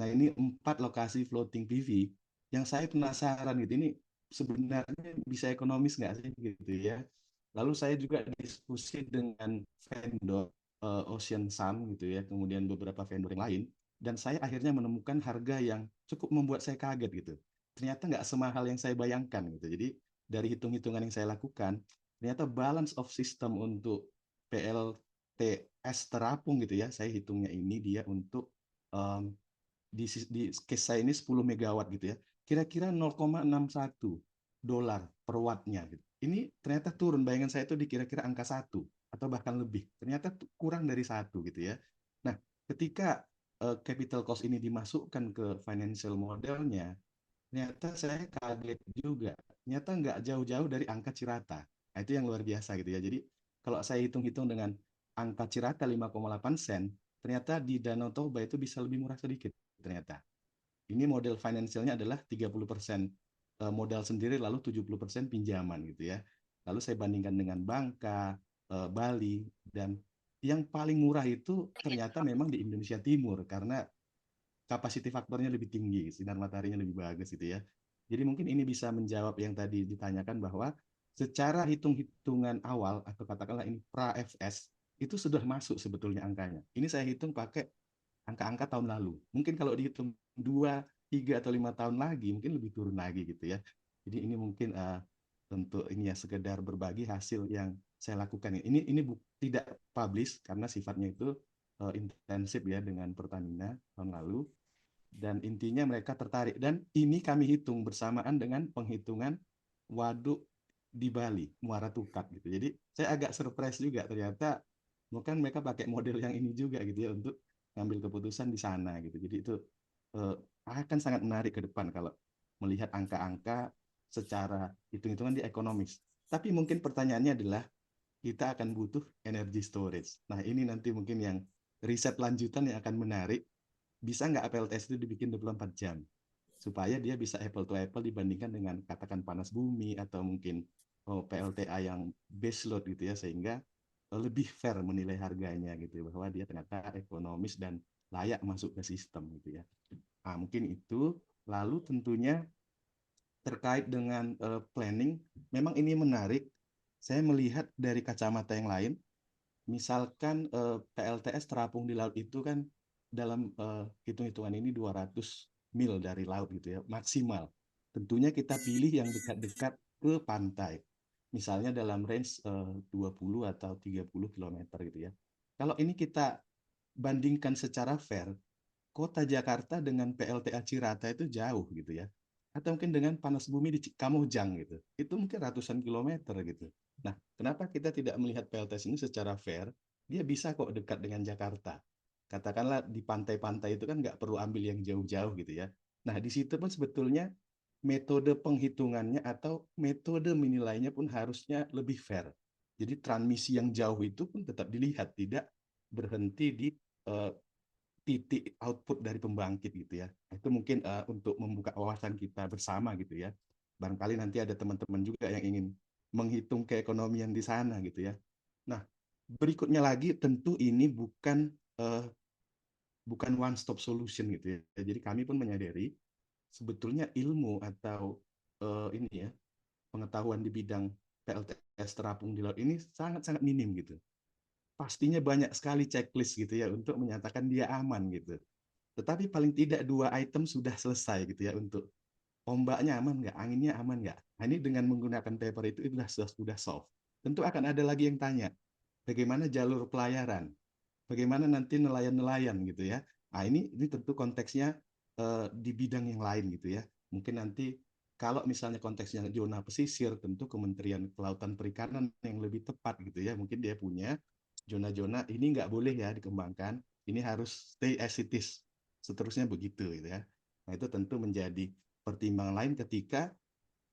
Nah, ini 4 lokasi floating PV yang saya penasaran gitu. Ini sebenarnya bisa ekonomis nggak sih gitu ya. Lalu saya juga diskusi dengan vendor Ocean Sun gitu ya, kemudian beberapa vendor yang lain, dan saya akhirnya menemukan harga yang cukup membuat saya kaget gitu. Ternyata nggak semahal yang saya bayangkan gitu. Jadi dari hitung-hitungan yang saya lakukan, ternyata balance of system untuk PLTS terapung gitu ya, saya hitungnya ini dia untuk um, di case saya ini 10 megawatt gitu ya, kira-kira 0,61 dolar per wattnya gitu. Ini ternyata turun, bayangan saya itu di kira-kira angka 1 atau bahkan lebih. Ternyata kurang dari 1 gitu ya. Nah, ketika capital cost ini dimasukkan ke financial modelnya, ternyata saya kaget juga. Ternyata nggak jauh-jauh dari angka Cirata. Nah, itu yang luar biasa gitu ya. Jadi kalau saya hitung-hitung dengan angka Cirata 5,8 sen, ternyata di Danau Toba itu bisa lebih murah sedikit ternyata. Ini model finansialnya adalah 30% modal sendiri, lalu 70% pinjaman gitu ya. Lalu saya bandingkan dengan Bangka, Bali, dan yang paling murah itu ternyata memang di Indonesia Timur karena capacity faktornya lebih tinggi, sinar mataharinya lebih bagus gitu ya. Jadi mungkin ini bisa menjawab yang tadi ditanyakan bahwa secara hitung-hitungan awal atau katakanlah ini pra-FS itu sudah masuk sebetulnya angkanya. Ini saya hitung pakai angka-angka tahun lalu. Mungkin kalau dihitung 2, 3 atau 5 tahun lagi mungkin lebih turun lagi gitu ya. Jadi ini mungkin untuk ini ya sekedar berbagi hasil yang saya lakukan. Ini tidak publish karena sifatnya itu intensif ya dengan Pertamina tahun lalu, dan intinya mereka tertarik, dan ini kami hitung bersamaan dengan penghitungan waduk di Bali, Muara Tukat gitu. Jadi saya agak surprise juga ternyata bukan mereka pakai model yang ini juga gitu ya untuk ngambil keputusan di sana gitu. Jadi itu akan sangat menarik ke depan kalau melihat angka-angka secara hitung-hitungan di ekonomis. Tapi mungkin pertanyaannya adalah kita akan butuh energy storage. Nah, ini nanti mungkin yang riset lanjutan yang akan menarik. Bisa nggak PLTS itu dibikin 24 jam? Supaya dia bisa apple to apple dibandingkan dengan katakan panas bumi atau mungkin PLTA yang base load gitu ya, sehingga lebih fair menilai harganya gitu ya, bahwa dia ternyata ekonomis dan layak masuk ke sistem gitu ya. Nah, mungkin itu. Lalu tentunya terkait dengan planning, memang ini menarik. Saya melihat dari kacamata yang lain, misalkan PLTS terapung di laut itu kan dalam hitung-hitungan ini 200 mil dari laut gitu ya, maksimal. Tentunya kita pilih yang dekat-dekat ke pantai. Misalnya dalam range 20 atau 30 km gitu ya. Kalau ini kita bandingkan secara fair, kota Jakarta dengan PLTA Cirata itu jauh gitu ya. Atau mungkin dengan panas bumi di Kamojang gitu. Itu mungkin ratusan kilometer gitu. Nah, kenapa kita tidak melihat PLTS ini secara fair? Dia bisa kok dekat dengan Jakarta. Katakanlah di pantai-pantai itu kan nggak perlu ambil yang jauh-jauh gitu ya. Nah, di situ pun sebetulnya metode penghitungannya atau metode menilainya pun harusnya lebih fair. Jadi transmisi yang jauh itu pun tetap dilihat, tidak berhenti di titik output dari pembangkit gitu ya. Itu mungkin untuk membuka wawasan kita bersama gitu ya. Barangkali nanti ada teman-teman juga yang ingin menghitung keekonomian di sana gitu ya. Nah, berikutnya lagi tentu ini bukan one stop solution gitu ya. Jadi kami pun menyadari sebetulnya ilmu atau ini ya, pengetahuan di bidang PLTS terapung di laut ini sangat-sangat minim gitu. Pastinya banyak sekali checklist gitu ya untuk menyatakan dia aman gitu. Tetapi paling tidak 2 item sudah selesai gitu ya, untuk ombaknya aman nggak, anginnya aman nggak. Nah, ini dengan menggunakan paper itu sudah solve. Tentu akan ada lagi yang tanya, bagaimana jalur pelayaran, bagaimana nanti nelayan-nelayan gitu ya. Nah, ini tentu konteksnya di bidang yang lain gitu ya. Mungkin nanti kalau misalnya konteksnya zona pesisir, tentu Kementerian Kelautan Perikanan yang lebih tepat gitu ya. Mungkin dia punya zona-zona ini nggak boleh ya dikembangkan, ini harus stay as it is, seterusnya begitu gitu ya. Nah, itu tentu menjadi pertimbangan lain ketika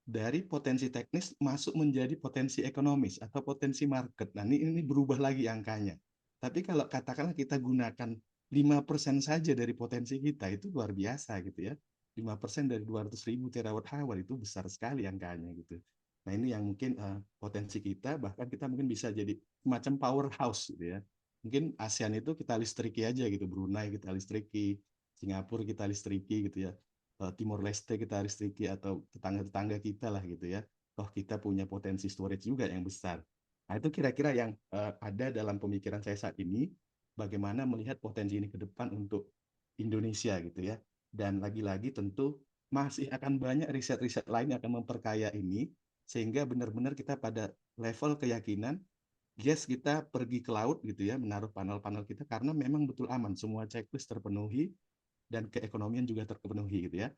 dari potensi teknis masuk menjadi potensi ekonomis atau potensi market. Nah, ini berubah lagi angkanya. Tapi kalau katakanlah kita gunakan 5% saja dari potensi kita, itu luar biasa gitu ya. 5% dari 200.000 terawatt hour itu besar sekali angkanya gitu. Nah, ini yang mungkin potensi kita, bahkan kita mungkin bisa jadi semacam powerhouse gitu ya. Mungkin ASEAN itu kita listriki aja gitu, Brunei kita listriki, Singapura kita listriki gitu ya. Timor Leste kita listriki atau tetangga-tetangga kita lah gitu ya. Toh kita punya potensi storage juga yang besar. Nah, itu kira-kira yang ada dalam pemikiran saya saat ini, bagaimana melihat potensi ini ke depan untuk Indonesia gitu ya. Dan lagi-lagi tentu masih akan banyak riset-riset lain yang akan memperkaya ini, sehingga benar-benar kita pada level keyakinan, yes kita pergi ke laut gitu ya, menaruh panel-panel kita karena memang betul aman, semua checklist terpenuhi, dan keekonomian juga terpenuhi gitu ya.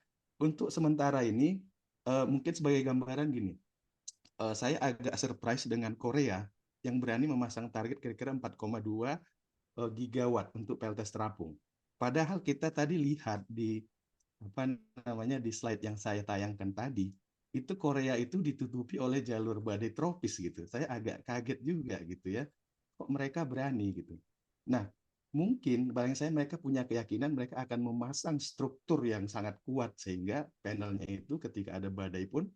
Untuk sementara ini mungkin sebagai gambaran gini, saya agak surprise dengan Korea yang berani memasang target kira-kira 4,2 gigawatt untuk PLTS terapung. Padahal kita tadi lihat di apa namanya di slide yang saya tayangkan tadi, itu Korea itu ditutupi oleh jalur badai tropis gitu. Saya agak kaget juga gitu ya. Kok mereka berani gitu. Nah, mungkin barang saya mereka punya keyakinan mereka akan memasang struktur yang sangat kuat sehingga panelnya itu ketika ada badai pun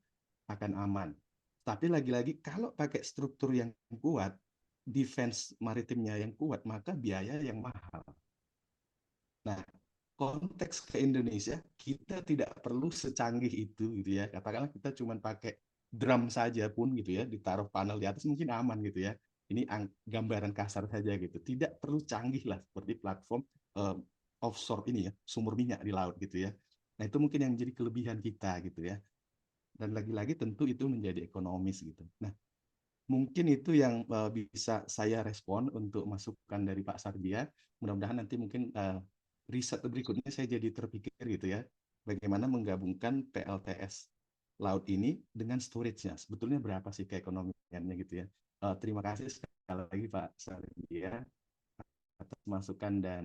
akan aman. Tapi lagi-lagi kalau pakai struktur yang kuat, defense maritimnya yang kuat, maka biaya yang mahal. Nah, konteks ke Indonesia, kita tidak perlu secanggih itu gitu ya. Katakanlah kita cuma pakai drum saja pun gitu ya, ditaruh panel di atas mungkin aman gitu ya. Ini gambaran kasar saja gitu. Tidak perlu canggih lah seperti platform offshore ini ya, sumur minyak di laut gitu ya. Nah, itu mungkin yang menjadi kelebihan kita gitu ya. Dan lagi-lagi tentu itu menjadi ekonomis gitu. Nah, mungkin itu yang bisa saya respon untuk masukan dari Pak Sardia. Mudah-mudahan nanti mungkin riset berikutnya saya jadi terpikir gitu ya, bagaimana menggabungkan PLTS laut ini dengan storage-nya. Sebetulnya berapa sih keekonomiannya gitu ya. Terima kasih sekali lagi Pak Sardia atas masukan dan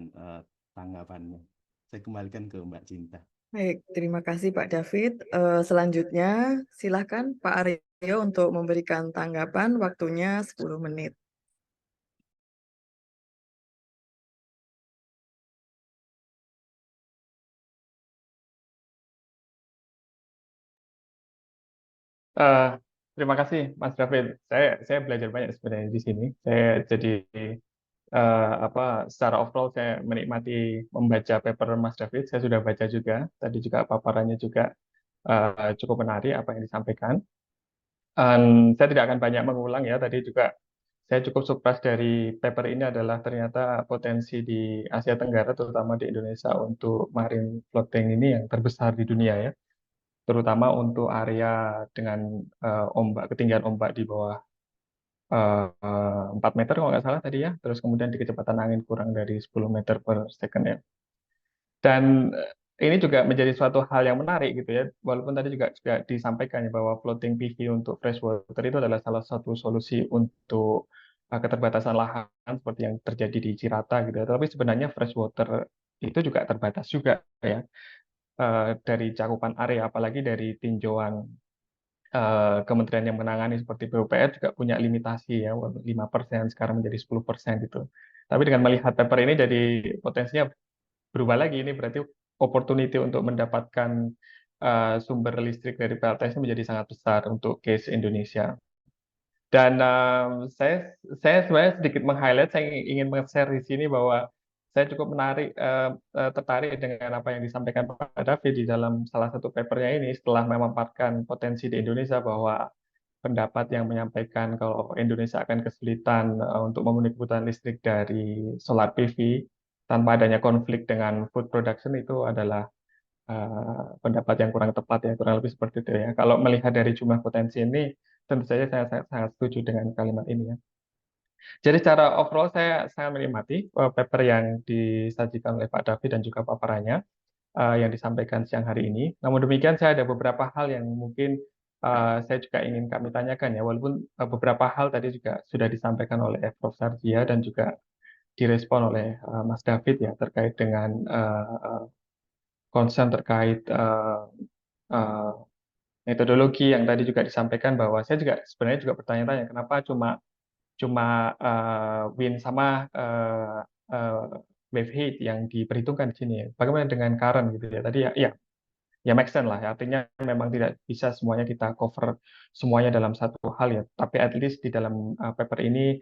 tanggapannya. Saya kembalikan ke Mbak Cinta. Baik, terima kasih Pak David. Selanjutnya, silakan Pak Aryo untuk memberikan tanggapan, waktunya 10 menit. Terima kasih Mas David. Saya belajar banyak sebenarnya di sini. Saya jadi secara overall saya menikmati membaca paper Mas David. Saya sudah baca juga. Tadi juga paparannya juga cukup menarik apa yang disampaikan. Saya tidak akan banyak mengulang ya. Tadi juga saya cukup surprise dari paper ini adalah ternyata potensi di Asia Tenggara, terutama di Indonesia untuk marine floating ini yang terbesar di dunia ya. Terutama untuk area dengan ketinggian ombak di bawah 4 meter kalau nggak salah tadi ya, terus kemudian di kecepatan angin kurang dari 10 meter per second ya. Dan ini juga menjadi suatu hal yang menarik gitu ya, walaupun tadi juga disampaikan ya bahwa floating PV untuk freshwater itu adalah salah satu solusi untuk keterbatasan lahan seperti yang terjadi di Cirata gitu ya. Tapi sebenarnya freshwater itu juga terbatas juga ya dari cakupan area, apalagi dari tinjauan kementerian yang menangani seperti PUPR juga punya limitasi ya, 5% sekarang menjadi 10% gitu. Tapi dengan melihat paper ini jadi potensinya berubah lagi, ini berarti opportunity untuk mendapatkan sumber listrik dari PLTS menjadi sangat besar untuk case Indonesia. Dan saya sebenarnya sedikit meng-highlight, saya ingin share di sini bahwa saya cukup tertarik dengan apa yang disampaikan Pak David di dalam salah satu papernya ini setelah memaparkan potensi di Indonesia bahwa pendapat yang menyampaikan kalau Indonesia akan kesulitan untuk memenuhi kebutuhan listrik dari solar PV tanpa adanya konflik dengan food production itu adalah pendapat yang kurang tepat ya, kurang lebih seperti itu ya. Kalau melihat dari jumlah potensi ini, tentu saja saya sangat setuju dengan kalimat ini ya. Jadi secara overall saya sangat menikmati paper yang disajikan oleh Pak David dan juga paparannya yang disampaikan siang hari ini. Namun demikian saya ada beberapa hal yang mungkin saya juga ingin kami tanyakan ya, walaupun beberapa hal tadi juga sudah disampaikan oleh Prof. Sarjia dan juga direspon oleh Mas David ya terkait dengan concern terkait uh, metodologi yang tadi juga disampaikan, bahwa saya juga sebenarnya juga bertanya-tanya kenapa cuma cuma win sama wave height yang diperhitungkan di sini ya. Bagaimana dengan current gitu ya. Tadi ya, ya make sense lah ya. Artinya memang tidak bisa semuanya kita cover semuanya dalam satu hal ya. Tapi at least di dalam paper ini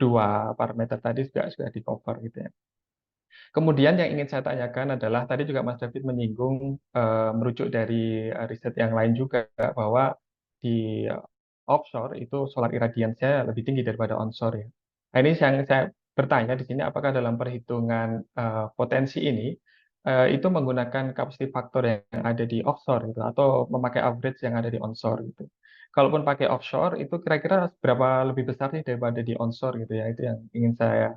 dua parameter tadi juga sudah di cover gitu ya. Kemudian yang ingin saya tanyakan adalah tadi juga Mas David menyinggung merujuk dari riset yang lain juga bahwa di offshore itu solar irradiance-nya lebih tinggi daripada onshore ya. Nah, ini yang saya bertanya di sini, apakah dalam perhitungan potensi ini itu menggunakan capacity factor yang ada di offshore gitu, atau memakai average yang ada di onshore gitu. Kalaupun pakai offshore itu kira-kira berapa lebih besar sih daripada di onshore gitu ya. Itu yang ingin saya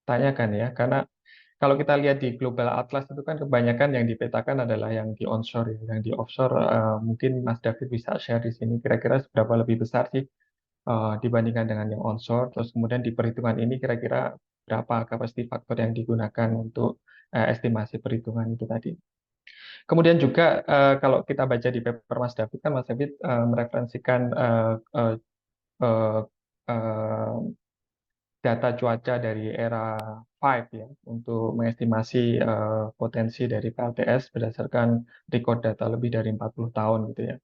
tanyakan ya. Karena kalau kita lihat di Global Atlas itu kan kebanyakan yang dipetakan adalah yang di onshore ya. Yang di offshore mungkin Mas David bisa share di sini kira-kira seberapa lebih besar sih dibandingkan dengan yang onshore. Terus kemudian di perhitungan ini kira-kira berapa capacity factor yang digunakan untuk estimasi perhitungan itu tadi. Kemudian juga kalau kita baca di paper Mas David kan Mas David mereferensikan uh, uh, data cuaca dari era 5 ya untuk mengestimasi potensi dari PLTS berdasarkan record data lebih dari 40 tahun gitu ya.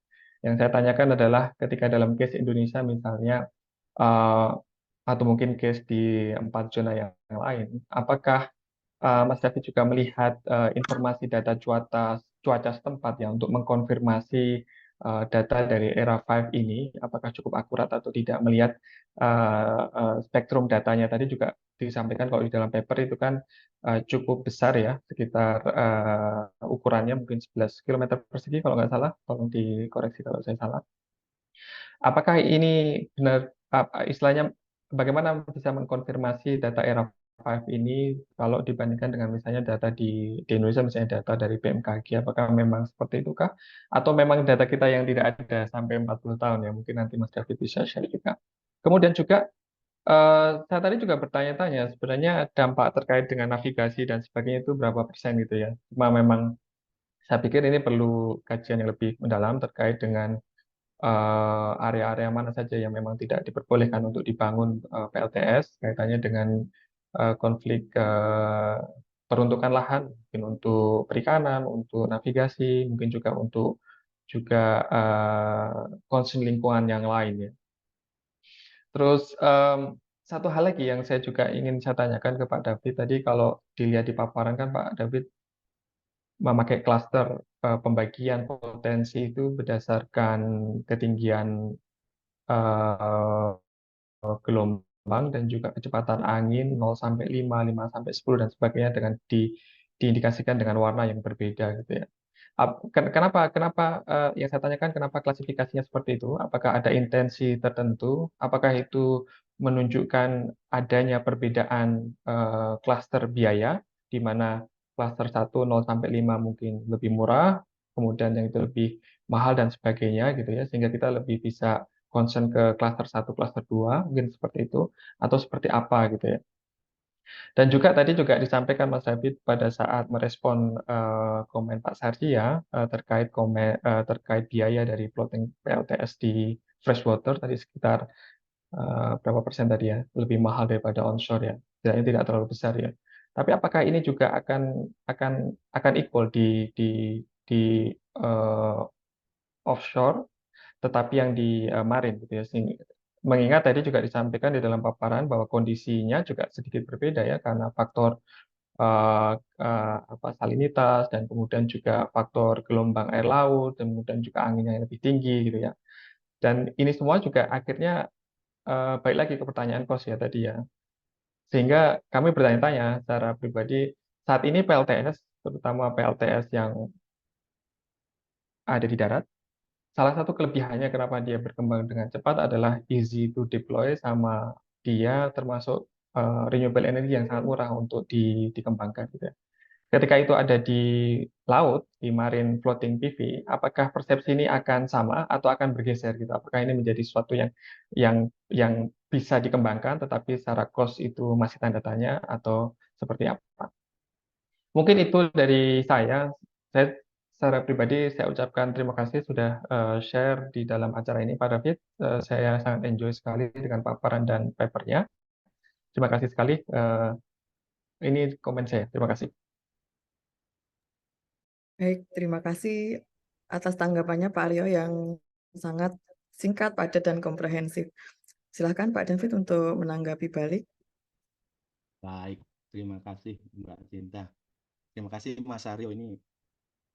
Yang saya tanyakan adalah ketika dalam case Indonesia misalnya uh, atau mungkin case di 4 zona yang lain, apakah Mas David juga melihat informasi data cuaca setempat ya untuk mengkonfirmasi data dari era 5 ini apakah cukup akurat atau tidak, melihat spektrum datanya tadi juga disampaikan kalau di dalam paper itu kan cukup besar ya, sekitar ukurannya mungkin 11 km persegi kalau nggak salah, tolong dikoreksi kalau saya salah. Apakah ini benar istilahnya, bagaimana bisa mengkonfirmasi data era 5 ini kalau dibandingkan dengan misalnya data di Indonesia, misalnya data dari BMKG, apakah memang seperti itu kah? Atau memang data kita yang tidak ada sampai 40 tahun ya? Mungkin nanti Mas David bisa share juga. Kemudian juga saya tadi juga bertanya-tanya sebenarnya dampak terkait dengan navigasi dan sebagainya itu berapa persen gitu ya. Cuma memang saya pikir ini perlu kajian yang lebih mendalam terkait dengan area-area mana saja yang memang tidak diperbolehkan untuk dibangun PLTS, kaitannya dengan konflik peruntukan lahan, mungkin untuk perikanan, untuk navigasi, mungkin juga untuk juga concern lingkungan yang lain ya. Terus satu hal lagi yang saya juga ingin saya tanyakan ke Pak David tadi, kalau dilihat di paparan kan Pak David memakai klaster pembagian potensi itu berdasarkan ketinggian gelombang dan juga kecepatan angin 0 sampai 5, 5 sampai 10 dan sebagainya dengan diindikasikan dengan warna yang berbeda gitu ya. Kenapa kenapa yang saya tanyakan kenapa klasifikasinya seperti itu? Apakah ada intensi tertentu? Apakah itu menunjukkan adanya perbedaan klaster biaya di mana klaster 1 0 sampai 5 mungkin lebih murah, kemudian yang itu lebih mahal dan sebagainya gitu ya, sehingga kita lebih bisa concern ke klaster 1, klaster 2, mungkin seperti itu, atau seperti apa gitu ya. Dan juga tadi juga disampaikan Mas David pada saat merespon komen Pak Sarjia terkait biaya dari floating PLTS di freshwater tadi sekitar berapa persen tadi ya, lebih mahal daripada onshore ya, setidaknya tidak terlalu besar ya. Tapi apakah ini juga akan equal di uh, offshore, tetapi yang di marine gitu ya. Mengingat tadi juga disampaikan di dalam paparan bahwa kondisinya juga sedikit berbeda ya, karena faktor salinitas dan kemudian juga faktor gelombang air laut dan kemudian juga anginnya yang lebih tinggi gitu ya. Dan ini semua juga akhirnya balik lagi ke pertanyaan cost ya tadi ya. Sehingga kami bertanya-tanya secara pribadi, saat ini PLTS, terutama PLTS yang ada di darat, salah satu kelebihannya kenapa dia berkembang dengan cepat adalah easy to deploy sama dia termasuk renewable energy yang sangat murah untuk dikembangkan gitu ya. Ketika itu ada di laut, di marine floating PV, apakah persepsi ini akan sama atau akan bergeser gitu? Apakah ini menjadi sesuatu yang bisa dikembangkan, tetapi secara cost itu masih tanda tanya atau seperti apa? Mungkin itu dari saya. Saya secara pribadi saya ucapkan terima kasih sudah share di dalam acara ini, Pak David. Saya sangat enjoy sekali dengan paparan dan papernya. Terima kasih sekali. Ini komen saya. Terima kasih. Baik, terima kasih atas tanggapannya Pak Aryo yang sangat singkat, padat, dan komprehensif. Silahkan Pak David untuk menanggapi balik. Baik, terima kasih Mbak Cinta. Terima kasih Mas Aryo, ini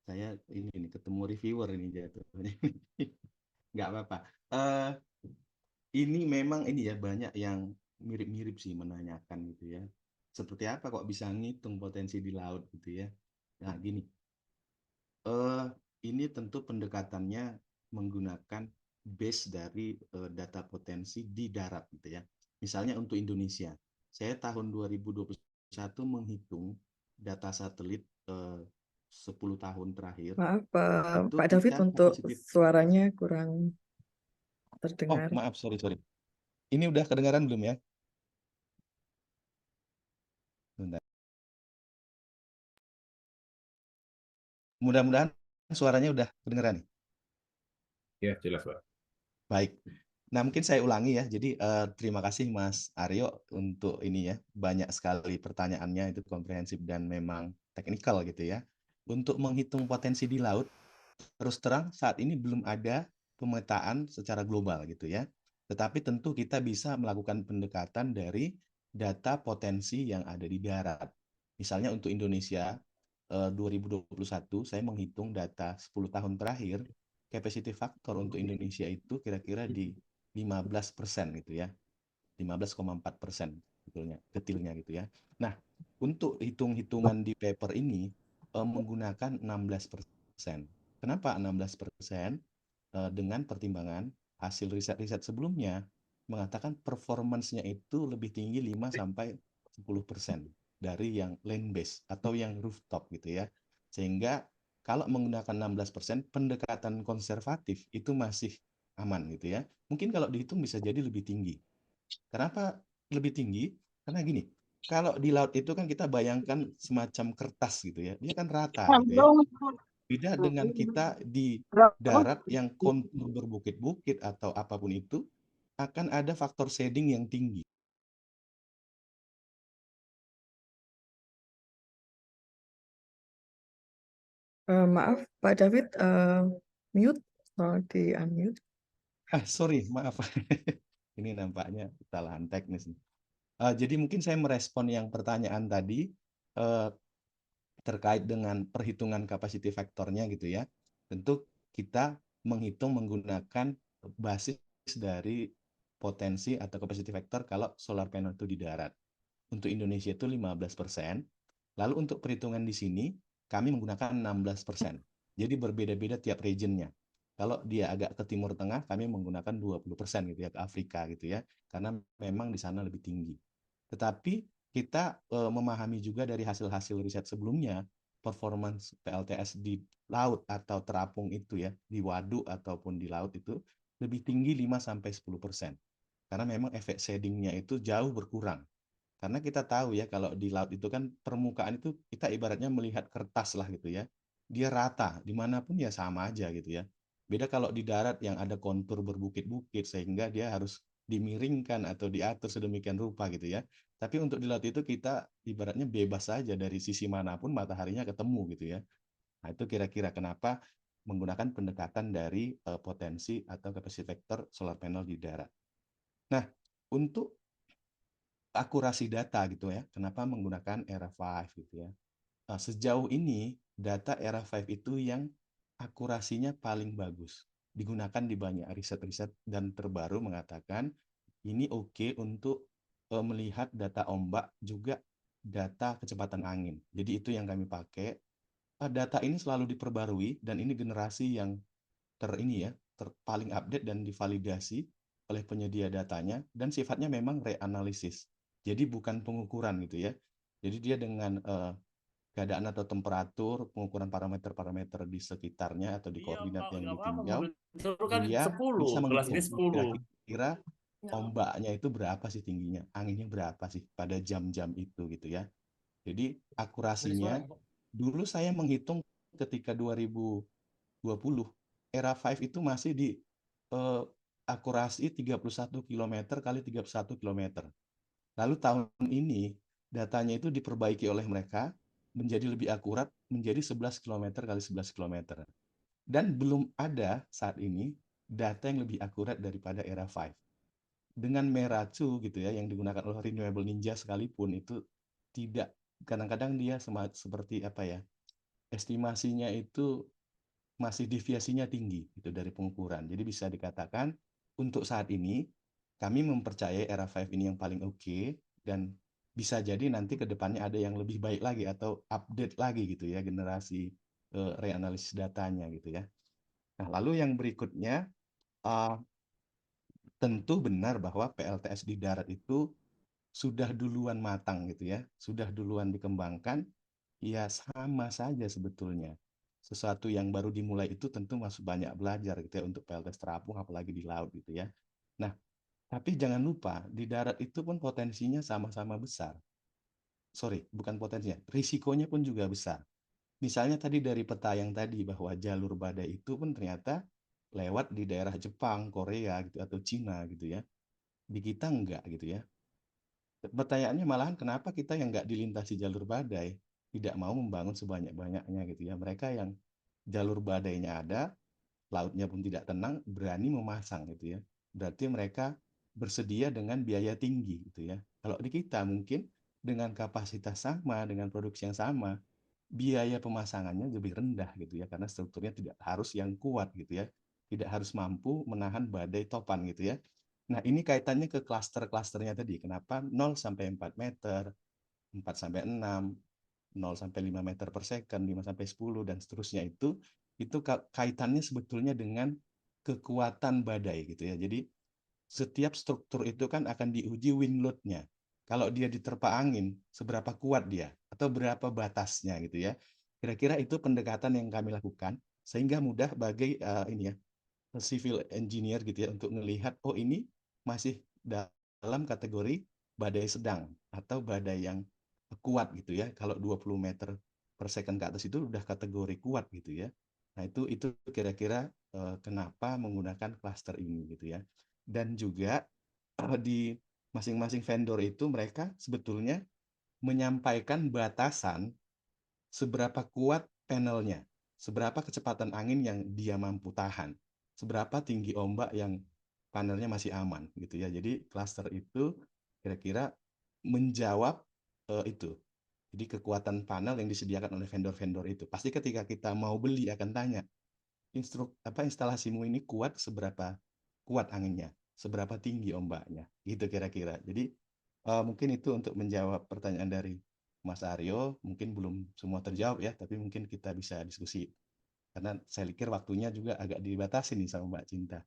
saya ini ketemu reviewer ini jatuhnya. Nggak apa-apa. Ini memang ini ya banyak yang mirip-mirip sih menanyakan gitu ya. Seperti apa kok bisa ngitung potensi di laut gitu ya. Nah, gini. Ini tentu pendekatannya menggunakan base dari data potensi di darat gitu ya. Misalnya untuk Indonesia, saya tahun 2021 menghitung data satelit 10 tahun terakhir. Maaf Itu Pak David kita untuk kapasitif. suaranya kurang Oh, terdengar. maaf, sorry. Ini udah kedengaran belum ya? Bentar. Mudah-mudahan suaranya udah kedengaran nih. Ya, jelas, Pak. Baik. Nah, mungkin saya ulangi ya. Jadi, terima kasih Mas Aryo untuk ini ya. Banyak sekali pertanyaannya, itu komprehensif dan memang teknikal gitu ya. Untuk menghitung potensi di laut, terus terang saat ini belum ada pemetaan secara global gitu ya. Tetapi tentu kita bisa melakukan pendekatan dari data potensi yang ada di darat. Misalnya untuk Indonesia, 2021 saya menghitung data 10 tahun terakhir, capacity factor untuk Indonesia itu kira-kira di 15% gitu ya. 15,4% detailnya gitu ya. Nah, untuk hitung-hitungan di paper ini menggunakan 16%. Kenapa 16%? Dengan pertimbangan hasil riset-riset sebelumnya mengatakan performance-nya itu lebih tinggi 5 sampai 10% dari yang land base atau yang rooftop gitu ya. Sehingga kalau menggunakan 16%, pendekatan konservatif itu masih aman gitu ya. Mungkin kalau dihitung bisa jadi lebih tinggi. Kenapa lebih tinggi? Karena gini, kalau di laut itu kan kita bayangkan semacam kertas gitu ya. Dia kan rata gitu ya. Beda dengan kita di darat yang kontur berbukit-bukit atau apapun itu, akan ada faktor shading yang tinggi. Maaf Pak David, mute atau di unmute. Sorry, maaf. Ini nampaknya kesalahan teknis. Jadi mungkin saya merespon yang pertanyaan tadi terkait dengan perhitungan capacity factor-nya gitu ya. Tentu kita menghitung menggunakan basis dari potensi atau capacity factor kalau solar panel itu di darat. Untuk Indonesia itu 15%. Lalu untuk perhitungan di sini kami menggunakan 16%. Jadi berbeda-beda tiap regionnya. Kalau dia agak ke timur tengah, kami menggunakan 20% gitu ya, ke Afrika gitu ya. Karena memang di sana lebih tinggi. Tetapi kita memahami juga dari hasil-hasil riset sebelumnya, performance PLTS di laut atau terapung itu ya, di waduk ataupun di laut itu lebih tinggi 5-10%. Karena memang efek shading-nya itu jauh berkurang. Karena kita tahu ya kalau di laut itu kan permukaan itu kita ibaratnya melihat kertas lah gitu ya. Dia rata, dimanapun ya sama aja gitu ya. Beda kalau di darat yang ada kontur berbukit-bukit sehingga dia harus dimiringkan atau diatur sedemikian rupa gitu ya. Tapi untuk di laut itu kita ibaratnya bebas saja dari sisi manapun mataharinya ketemu gitu ya. Nah itu kira-kira kenapa menggunakan pendekatan dari potensi atau capacity factor solar panel di darat. Nah, untuk akurasi data gitu ya. Kenapa menggunakan ERA 5 gitu ya. Nah, sejauh ini data ERA 5 itu yang akurasinya paling bagus. Digunakan di banyak riset-riset dan terbaru mengatakan ini oke untuk melihat data ombak juga data kecepatan angin. Jadi itu yang kami pakai. Data ini selalu diperbarui dan ini generasi yang paling update dan divalidasi oleh penyedia datanya dan sifatnya memang reanalisis. Jadi bukan pengukuran gitu ya. Jadi dia dengan keadaan atau temperatur, pengukuran parameter-parameter di sekitarnya atau di koordinat yang ditinjau, dia bisa menghitung kira-kira ombaknya itu berapa sih tingginya, anginnya berapa sih pada jam-jam itu gitu ya. Jadi akurasinya, dulu saya menghitung ketika 2020, era 5 itu masih di akurasi 31 km kali 31 km. Lalu tahun ini datanya itu diperbaiki oleh mereka menjadi lebih akurat menjadi 11 km kali 11 km. Dan belum ada saat ini data yang lebih akurat daripada era 5. Dengan Meracu gitu ya yang digunakan oleh Renewable Ninja sekalipun itu tidak, kadang-kadang dia seperti apa ya, estimasinya itu masih deviasinya tinggi gitu dari pengukuran. Jadi bisa dikatakan untuk saat ini kami mempercayai era 5 ini yang paling oke, dan bisa jadi nanti ke depannya ada yang lebih baik lagi atau update lagi gitu ya generasi reanalisis datanya gitu ya. Nah, lalu yang berikutnya tentu benar bahwa PLTS di darat itu sudah duluan matang gitu ya, sudah duluan dikembangkan, ya sama saja sebetulnya. Sesuatu yang baru dimulai itu tentu masih banyak belajar gitu ya untuk PLTS terapung apalagi di laut gitu ya. Nah, tapi jangan lupa di darat itu pun potensinya sama-sama besar. Sorry, bukan potensinya, risikonya pun juga besar. Misalnya tadi dari peta yang tadi bahwa jalur badai itu pun ternyata lewat di daerah Jepang, Korea gitu atau Cina gitu ya. Di kita enggak gitu ya. Pertanyaannya malahan kenapa kita yang nggak dilintasi jalur badai tidak mau membangun sebanyak-banyaknya gitu ya. Mereka yang jalur badainya ada, lautnya pun tidak tenang, berani memasang gitu ya. Berarti mereka bersedia dengan biaya tinggi gitu ya. Kalau di kita mungkin dengan kapasitas sama, dengan produksi yang sama, biaya pemasangannya lebih rendah gitu ya, karena strukturnya tidak harus yang kuat gitu ya. Tidak harus mampu menahan badai topan gitu ya. Nah, ini kaitannya ke klaster-klasternya tadi. Kenapa 0 sampai 4 meter, 4 sampai 6, 0 sampai 5 meter per second, 5 sampai 10 dan seterusnya itu kaitannya sebetulnya dengan kekuatan badai gitu ya. Jadi setiap struktur itu kan akan diuji wind load-nya. Kalau dia diterpa angin, seberapa kuat dia atau berapa batasnya gitu ya. Kira-kira itu pendekatan yang kami lakukan sehingga mudah bagi ini ya civil engineer gitu ya untuk melihat oh ini masih dalam kategori badai sedang atau badai yang kuat gitu ya. Kalau 20 meter per second ke atas itu udah kategori kuat gitu ya. Nah, itu kira-kira kenapa menggunakan cluster ini gitu ya. Dan juga di masing-masing vendor itu mereka sebetulnya menyampaikan batasan seberapa kuat panelnya, seberapa kecepatan angin yang dia mampu tahan, seberapa tinggi ombak yang panelnya masih aman gitu ya. Jadi cluster itu kira-kira menjawab itu. Jadi kekuatan panel yang disediakan oleh vendor-vendor itu. Pasti ketika kita mau beli akan tanya, instalasimu ini kuat seberapa kuat anginnya, seberapa tinggi ombaknya, gitu kira-kira. Jadi mungkin itu untuk menjawab pertanyaan dari Mas Aryo, mungkin belum semua terjawab ya, tapi mungkin kita bisa diskusi. Karena saya pikir waktunya juga agak dibatasi nih sama Mbak Cinta.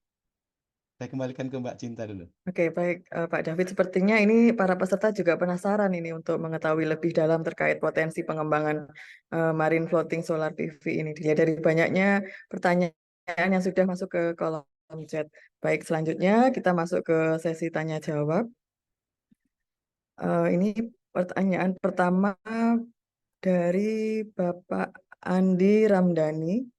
Saya kembalikan ke Mbak Cinta dulu. Oke, baik Pak David. Sepertinya ini para peserta juga penasaran ini untuk mengetahui lebih dalam terkait potensi pengembangan marine floating solar PV ini. Dilihat dari banyaknya pertanyaan yang sudah masuk ke kolom chat. Baik, selanjutnya kita masuk ke sesi tanya jawab. Ini pertanyaan pertama dari Bapak Andi Ramdhani.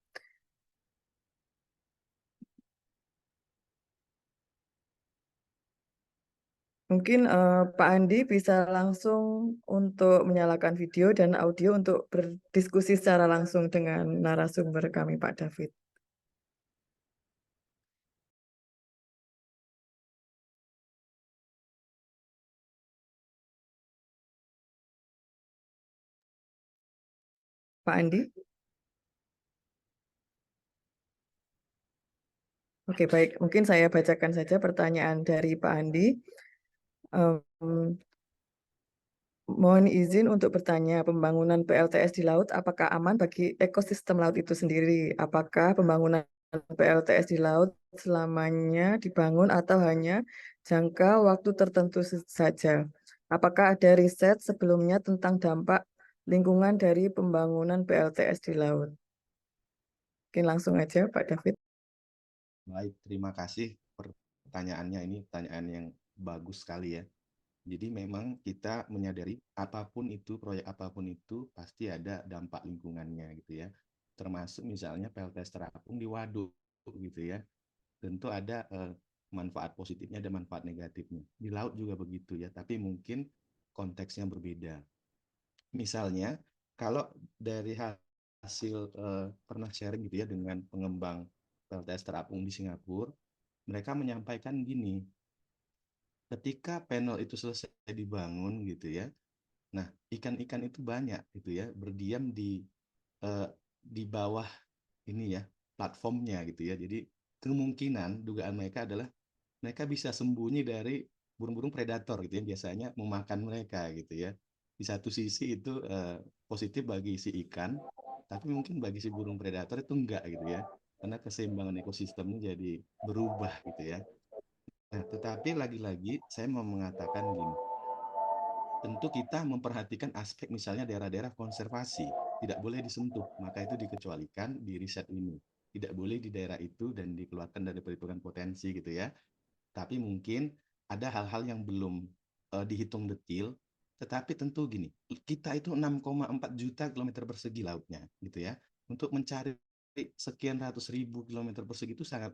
Mungkin Pak Andi bisa langsung untuk menyalakan video dan audio untuk berdiskusi secara langsung dengan narasumber kami, Pak David. Pak Andi? Oke, baik. Mungkin saya bacakan saja pertanyaan dari Pak Andi. Mohon izin untuk bertanya, pembangunan PLTS di laut apakah aman bagi ekosistem laut itu sendiri? Apakah pembangunan PLTS di laut selamanya dibangun atau hanya jangka waktu tertentu saja? Apakah ada riset sebelumnya tentang dampak lingkungan dari pembangunan PLTS di laut? Mungkin langsung aja Pak David. Baik, terima kasih pertanyaannya. Ini pertanyaan yang bagus sekali ya. Jadi memang kita menyadari apapun itu, proyek apapun itu pasti ada dampak lingkungannya gitu ya. Termasuk misalnya PLTS terapung di waduk gitu ya. Tentu ada manfaat positifnya, ada manfaat negatifnya. Di laut juga begitu ya, tapi mungkin konteksnya berbeda. Misalnya kalau dari hasil pernah sharing gitu ya dengan pengembang PLTS terapung di Singapura, mereka menyampaikan gini, ketika panel itu selesai dibangun gitu ya, nah ikan-ikan itu banyak gitu ya berdiam di bawah ini ya platformnya gitu ya. Jadi kemungkinan dugaan mereka adalah mereka bisa sembunyi dari burung-burung predator gitu ya, biasanya memakan mereka gitu ya. Di satu sisi itu positif bagi si ikan, tapi mungkin bagi si burung predator itu enggak gitu ya, karena keseimbangan ekosistemnya jadi berubah gitu ya. Nah, tetapi lagi-lagi saya mau mengatakan gini, tentu kita memperhatikan aspek misalnya daerah-daerah konservasi, tidak boleh disentuh, maka itu dikecualikan di riset ini. Tidak boleh di daerah itu dan dikeluarkan dari perhitungan potensi gitu ya. Tapi mungkin ada hal-hal yang belum dihitung detil, tetapi tentu gini, kita itu 6,4 juta kilometer persegi lautnya gitu ya. Untuk mencari sekian ratus ribu kilometer persegi itu sangat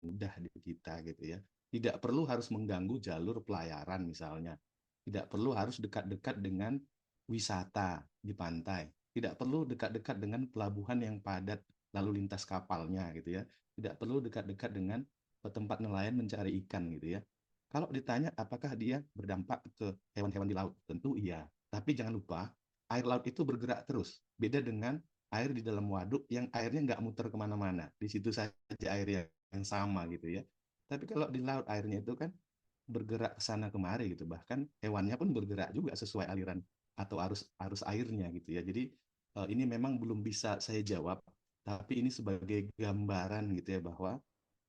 mudah di kita gitu ya. Tidak perlu harus mengganggu jalur pelayaran misalnya. Tidak perlu harus dekat-dekat dengan wisata di pantai. Tidak perlu dekat-dekat dengan pelabuhan yang padat lalu lintas kapalnya gitu ya. Tidak perlu dekat-dekat dengan tempat nelayan mencari ikan gitu ya. Kalau ditanya apakah dia berdampak ke hewan-hewan di laut, tentu iya. Tapi jangan lupa air laut itu bergerak terus. Beda dengan air di dalam waduk yang airnya nggak muter kemana-mana. Di situ saja air yang sama gitu ya. Tapi kalau di laut airnya itu kan bergerak ke sana kemari gitu. Bahkan hewannya pun bergerak juga sesuai aliran atau arus airnya gitu ya. Jadi ini memang belum bisa saya jawab, tapi ini sebagai gambaran gitu ya bahwa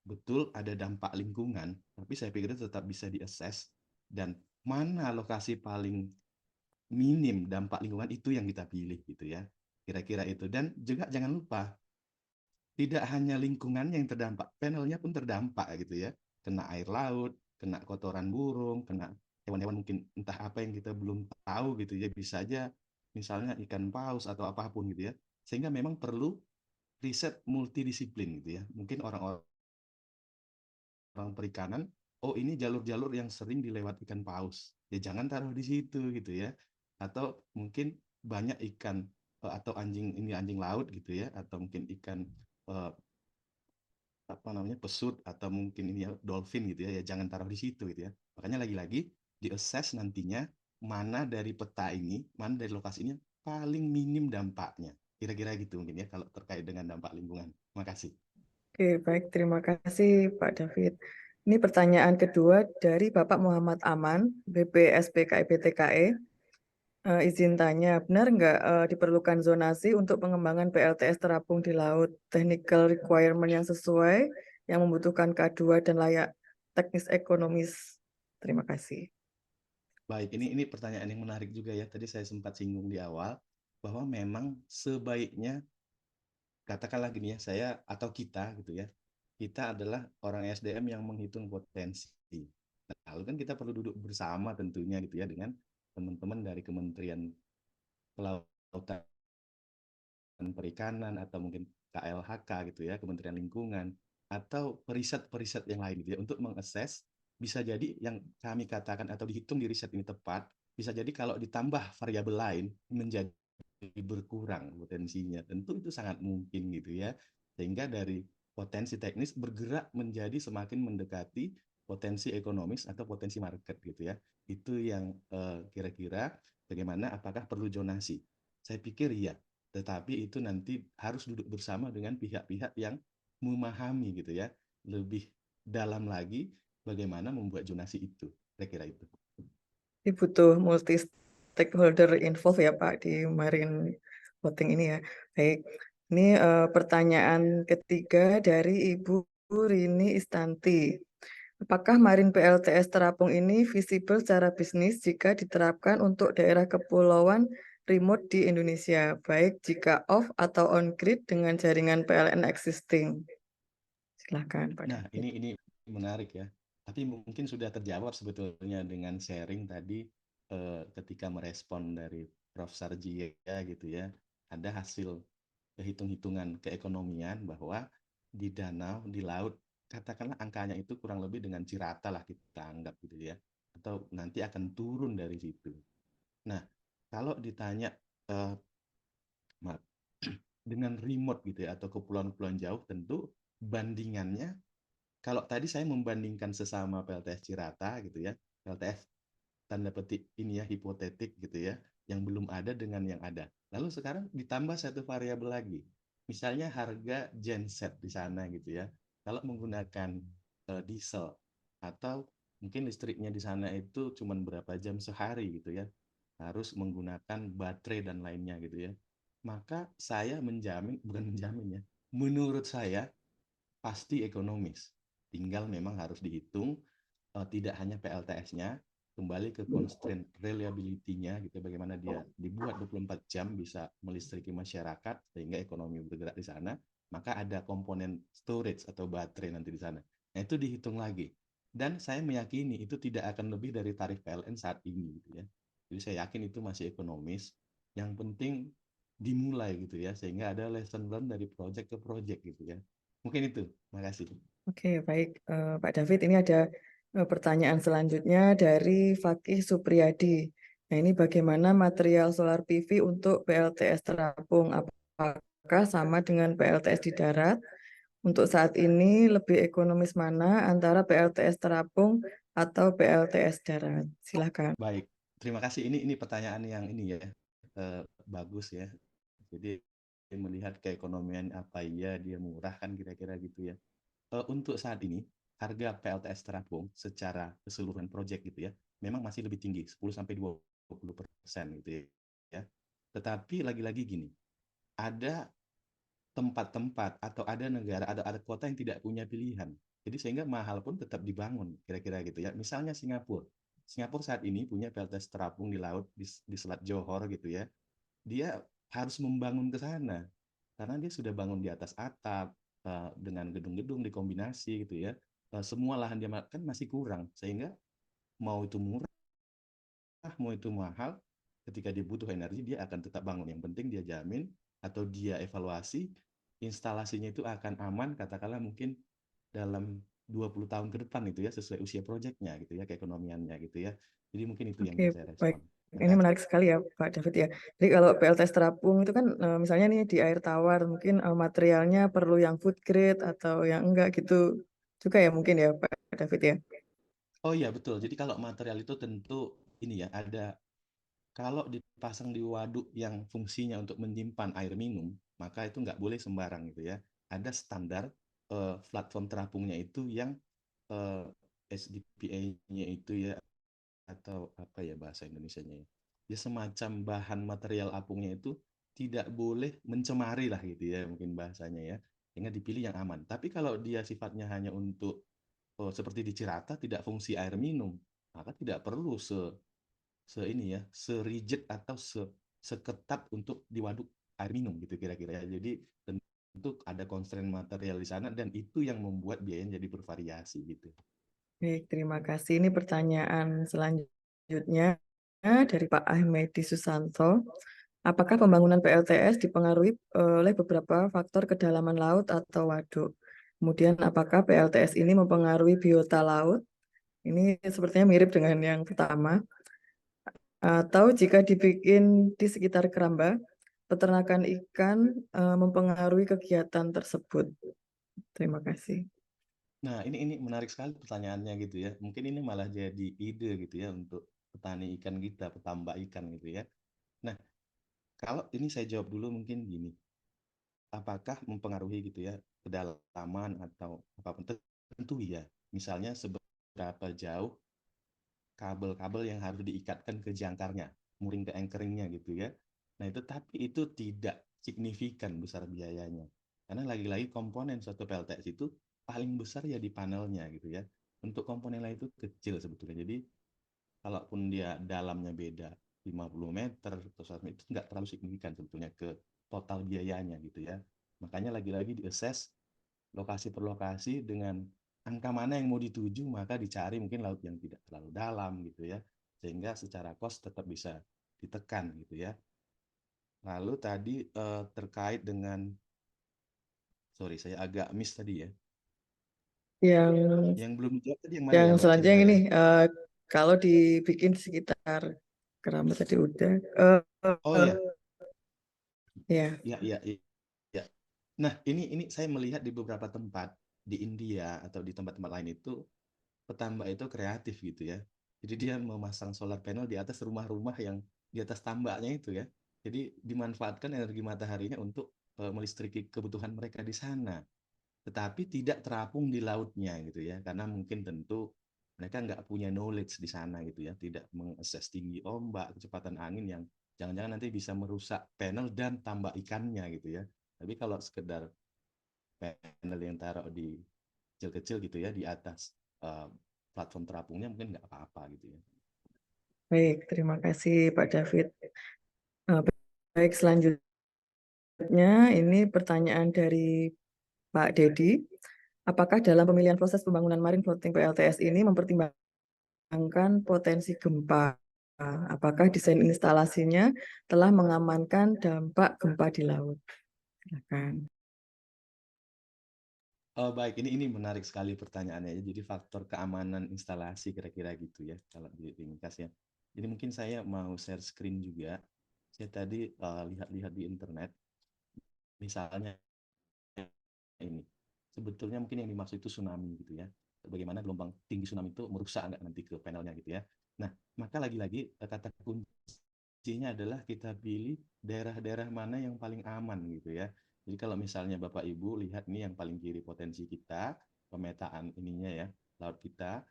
betul ada dampak lingkungan, tapi saya pikir itu tetap bisa diakses dan mana lokasi paling minim dampak lingkungan itu yang kita pilih gitu ya. Kira-kira itu. Dan juga jangan lupa tidak hanya lingkungannya yang terdampak, panelnya pun terdampak gitu ya. Kena air laut, kena kotoran burung, kena hewan-hewan mungkin entah apa yang kita belum tahu gitu ya. Bisa aja misalnya ikan paus atau apapun gitu ya. Sehingga memang perlu riset multidisiplin gitu ya. Mungkin orang-orang perikanan, oh ini jalur-jalur yang sering dilewati ikan paus. Ya jangan taruh di situ gitu ya. Atau mungkin banyak ikan atau anjing laut gitu ya, atau mungkin ikan apa namanya pesut atau mungkin ini ya dolphin gitu ya jangan taruh di situ gitu ya. Makanya lagi-lagi di assess nantinya mana dari peta ini, mana dari lokasi ini paling minim dampaknya. Kira-kira gitu mungkin ya kalau terkait dengan dampak lingkungan. Terima kasih. Oke, baik. Terima kasih Pak David. Ini pertanyaan kedua dari Bapak Muhammad Aman, BPSPKIBTKE. Izin tanya, benar nggak diperlukan zonasi untuk pengembangan PLTS terapung di laut? Technical requirement yang sesuai, yang membutuhkan K2 dan layak teknis ekonomis. Terima kasih. Baik, ini pertanyaan yang menarik juga ya. Tadi saya sempat singgung di awal bahwa memang sebaiknya katakanlah gini ya, saya atau kita gitu ya. Kita adalah orang SDM yang menghitung potensi. Nah, lalu kan kita perlu duduk bersama tentunya gitu ya dengan teman-teman dari Kementerian Kelautan dan Perikanan atau mungkin KLHK gitu ya, Kementerian Lingkungan atau periset-periset yang lain gitu ya untuk mengakses bisa jadi yang kami katakan atau dihitung di riset ini tepat, bisa jadi kalau ditambah variabel lain menjadi berkurang potensinya. Tentu itu sangat mungkin gitu ya. Sehingga dari potensi teknis bergerak menjadi semakin mendekati potensi ekonomis atau potensi market gitu ya. Itu yang kira-kira bagaimana apakah perlu zonasi? Saya pikir iya, tetapi itu nanti harus duduk bersama dengan pihak-pihak yang memahami gitu ya, lebih dalam lagi bagaimana membuat zonasi itu. Kira-kira itu. Ini butuh multi stakeholder involved ya Pak di marine voting ini ya. Baik. Ini pertanyaan ketiga dari Ibu Rini Istanti. Apakah Marin PLTS Terapung ini visible secara bisnis jika diterapkan untuk daerah kepulauan remote di Indonesia, baik jika off atau on-grid dengan jaringan PLN existing? Silakan, Pak Nah, David. ini menarik ya. Tapi mungkin sudah terjawab sebetulnya dengan sharing tadi ketika merespon dari Prof. Sarji ya gitu ya. Ada hasil hitung-hitungan keekonomian bahwa di danau, di laut, katakanlah angkanya itu kurang lebih dengan Cirata lah kita anggap gitu ya. Atau nanti akan turun dari situ. Nah, kalau ditanya eh, maaf, dengan remote gitu ya atau kepulauan-kepulauan jauh, tentu bandingannya kalau tadi saya membandingkan sesama PLTS Cirata gitu ya, PLTS tanda petik ini ya hipotetik gitu ya, yang belum ada dengan yang ada. Lalu sekarang ditambah satu variabel lagi, misalnya harga genset di sana gitu ya. Kalau menggunakan diesel atau mungkin listriknya di sana itu cuma berapa jam sehari gitu ya, harus menggunakan baterai dan lainnya gitu ya. Maka saya menjamin, bukan menjamin ya, menurut saya pasti ekonomis. Tinggal memang harus dihitung tidak hanya PLTS-nya, kembali ke constraint reliability-nya gitu, bagaimana dia dibuat 24 jam bisa melistriki masyarakat sehingga ekonomi bergerak di sana, maka ada komponen storage atau baterai nanti di sana. Nah, itu dihitung lagi. Dan saya meyakini itu tidak akan lebih dari tarif PLN saat ini gitu ya. Jadi saya yakin itu masih ekonomis. Yang penting dimulai gitu ya, sehingga ada lesson learn dari project ke project gitu ya. Mungkin itu. Makasih. Oke, baik. Pak David, ini ada pertanyaan selanjutnya dari Fakih Supriyadi. Nah, ini bagaimana material solar PV untuk PLTS terapung? Apakah sama dengan PLTS di darat? Untuk saat ini lebih ekonomis mana antara PLTS terapung atau PLTS darat? Silakan. Baik, terima kasih. Ini pertanyaan yang ini ya, bagus ya. Jadi melihat keekonomian apa iya dia murah kan kira-kira gitu ya. Untuk saat ini harga PLTS terapung secara keseluruhan proyek gitu ya, memang masih lebih tinggi 10-20% gitu ya. Tetapi lagi-lagi gini, ada tempat-tempat atau ada negara, ada kota yang tidak punya pilihan. Jadi sehingga mahal pun tetap dibangun, kira-kira gitu ya. Misalnya Singapura. Singapura saat ini punya PLTS terapung di laut, di Selat Johor gitu ya. Dia harus membangun ke sana. Karena dia sudah bangun di atas atap, dengan gedung-gedung dikombinasi gitu ya. Semua lahan dia kan masih kurang. Sehingga mau itu murah, mau itu mahal, ketika dia butuh energi, dia akan tetap bangun. Yang penting dia jamin atau dia evaluasi, instalasinya itu akan aman, katakanlah mungkin dalam 20 tahun ke depan itu ya, sesuai usia proyeknya gitu ya, keekonomiannya gitu ya. Jadi mungkin itu yang Oke, bisa saya baik. respon. Ini menarik sekali ya, Pak David ya. Jadi kalau PLTS terapung itu kan misalnya nih di air tawar, mungkin materialnya perlu yang food grade atau yang enggak gitu juga ya mungkin ya, Pak David ya. Oh iya betul. Jadi kalau material itu tentu ini ya, ada kalau dipasang di waduk yang fungsinya untuk menyimpan air minum, maka itu nggak boleh sembarang gitu ya. Ada standar platform terapungnya itu yang SDPA-nya itu ya, atau apa ya bahasa Indonesianya ya. Ya semacam bahan material apungnya itu tidak boleh mencemari lah gitu ya mungkin bahasanya ya. Sehingga dipilih yang aman. Tapi kalau dia sifatnya hanya untuk seperti di Cirata tidak fungsi air minum, maka tidak perlu ini ya, se-rigid atau seketat untuk di waduk air minum gitu kira-kira ya. Jadi tentu ada constraint material di sana dan itu yang membuat biayanya jadi bervariasi gitu. Baik, terima kasih. Ini pertanyaan selanjutnya dari Pak Ahmedi Susanto. Apakah pembangunan PLTS dipengaruhi oleh beberapa faktor kedalaman laut atau waduk? Kemudian apakah PLTS ini mempengaruhi biota laut? Ini sepertinya mirip dengan yang pertama. Atau jika dibikin di sekitar keramba, peternakan ikan mempengaruhi kegiatan tersebut. Terima kasih. Nah, ini menarik sekali pertanyaannya gitu ya. Mungkin ini malah jadi ide gitu ya untuk petani ikan kita, petambak ikan gitu ya. Nah, kalau ini saya jawab dulu mungkin gini. Apakah mempengaruhi gitu ya kedalaman atau apapun? Tentu ya. Misalnya seberapa jauh kabel-kabel yang harus diikatkan ke jangkarnya, mooring ke anchoringnya gitu ya. Nah itu tapi itu tidak signifikan besar biayanya. Karena lagi-lagi komponen suatu PLTS itu paling besar ya di panelnya gitu ya. Untuk komponen lain itu kecil sebetulnya. Jadi kalaupun dia dalamnya beda 50 meter atau 100 meter, itu nggak terlalu signifikan sebetulnya ke total biayanya gitu ya. Makanya lagi-lagi di-assess lokasi per lokasi dengan angka mana yang mau dituju, maka dicari mungkin laut yang tidak terlalu dalam gitu ya. Sehingga secara cost tetap bisa ditekan gitu ya. Lalu tadi terkait dengan, sorry saya agak miss tadi ya. Yang Yang belum dijawab tadi yang mana ya Mbak selanjutnya Cinta yang ya? ini, kalau dibikin sekitar Keramat tadi udah. Oh ya, Ya, ya. Nah, ini saya melihat di beberapa tempat di India atau di tempat-tempat lain itu petambak itu kreatif gitu ya. Jadi dia memasang solar panel di atas rumah-rumah yang di atas tambaknya itu ya. Jadi dimanfaatkan energi mataharinya untuk melistriki kebutuhan mereka di sana. Tetapi tidak terapung di lautnya gitu ya. Karena mungkin tentu mereka nggak punya knowledge di sana gitu ya. Tidak mengakses tinggi ombak, kecepatan angin yang jangan-jangan nanti bisa merusak panel dan tambak ikannya gitu ya. Tapi kalau sekedar panel yang taruh di kecil-kecil gitu ya di atas platform terapungnya mungkin nggak apa-apa gitu ya. baik. Terima kasih Pak David. Baik, selanjutnya ini pertanyaan dari Pak Dedi. Apakah dalam pemilihan proses pembangunan Marine Floating PLTS ini mempertimbangkan potensi gempa? Apakah desain instalasinya telah mengamankan dampak gempa di laut? Silakan. Oh baik, ini menarik sekali pertanyaannya. Jadi faktor keamanan instalasi kira-kira gitu ya, kalau ringkas ya. Jadi mungkin saya mau share screen juga. Saya tadi lihat-lihat di internet, misalnya ini. Sebetulnya mungkin yang dimaksud itu tsunami gitu ya. Bagaimana gelombang tinggi tsunami itu merusak nggak nanti ke panelnya gitu ya. Nah, maka lagi-lagi kata kuncinya adalah kita pilih daerah-daerah mana yang paling aman gitu ya. Jadi kalau misalnya Bapak Ibu lihat nih yang paling kiri potensi kita, pemetaan ininya ya, laut kita.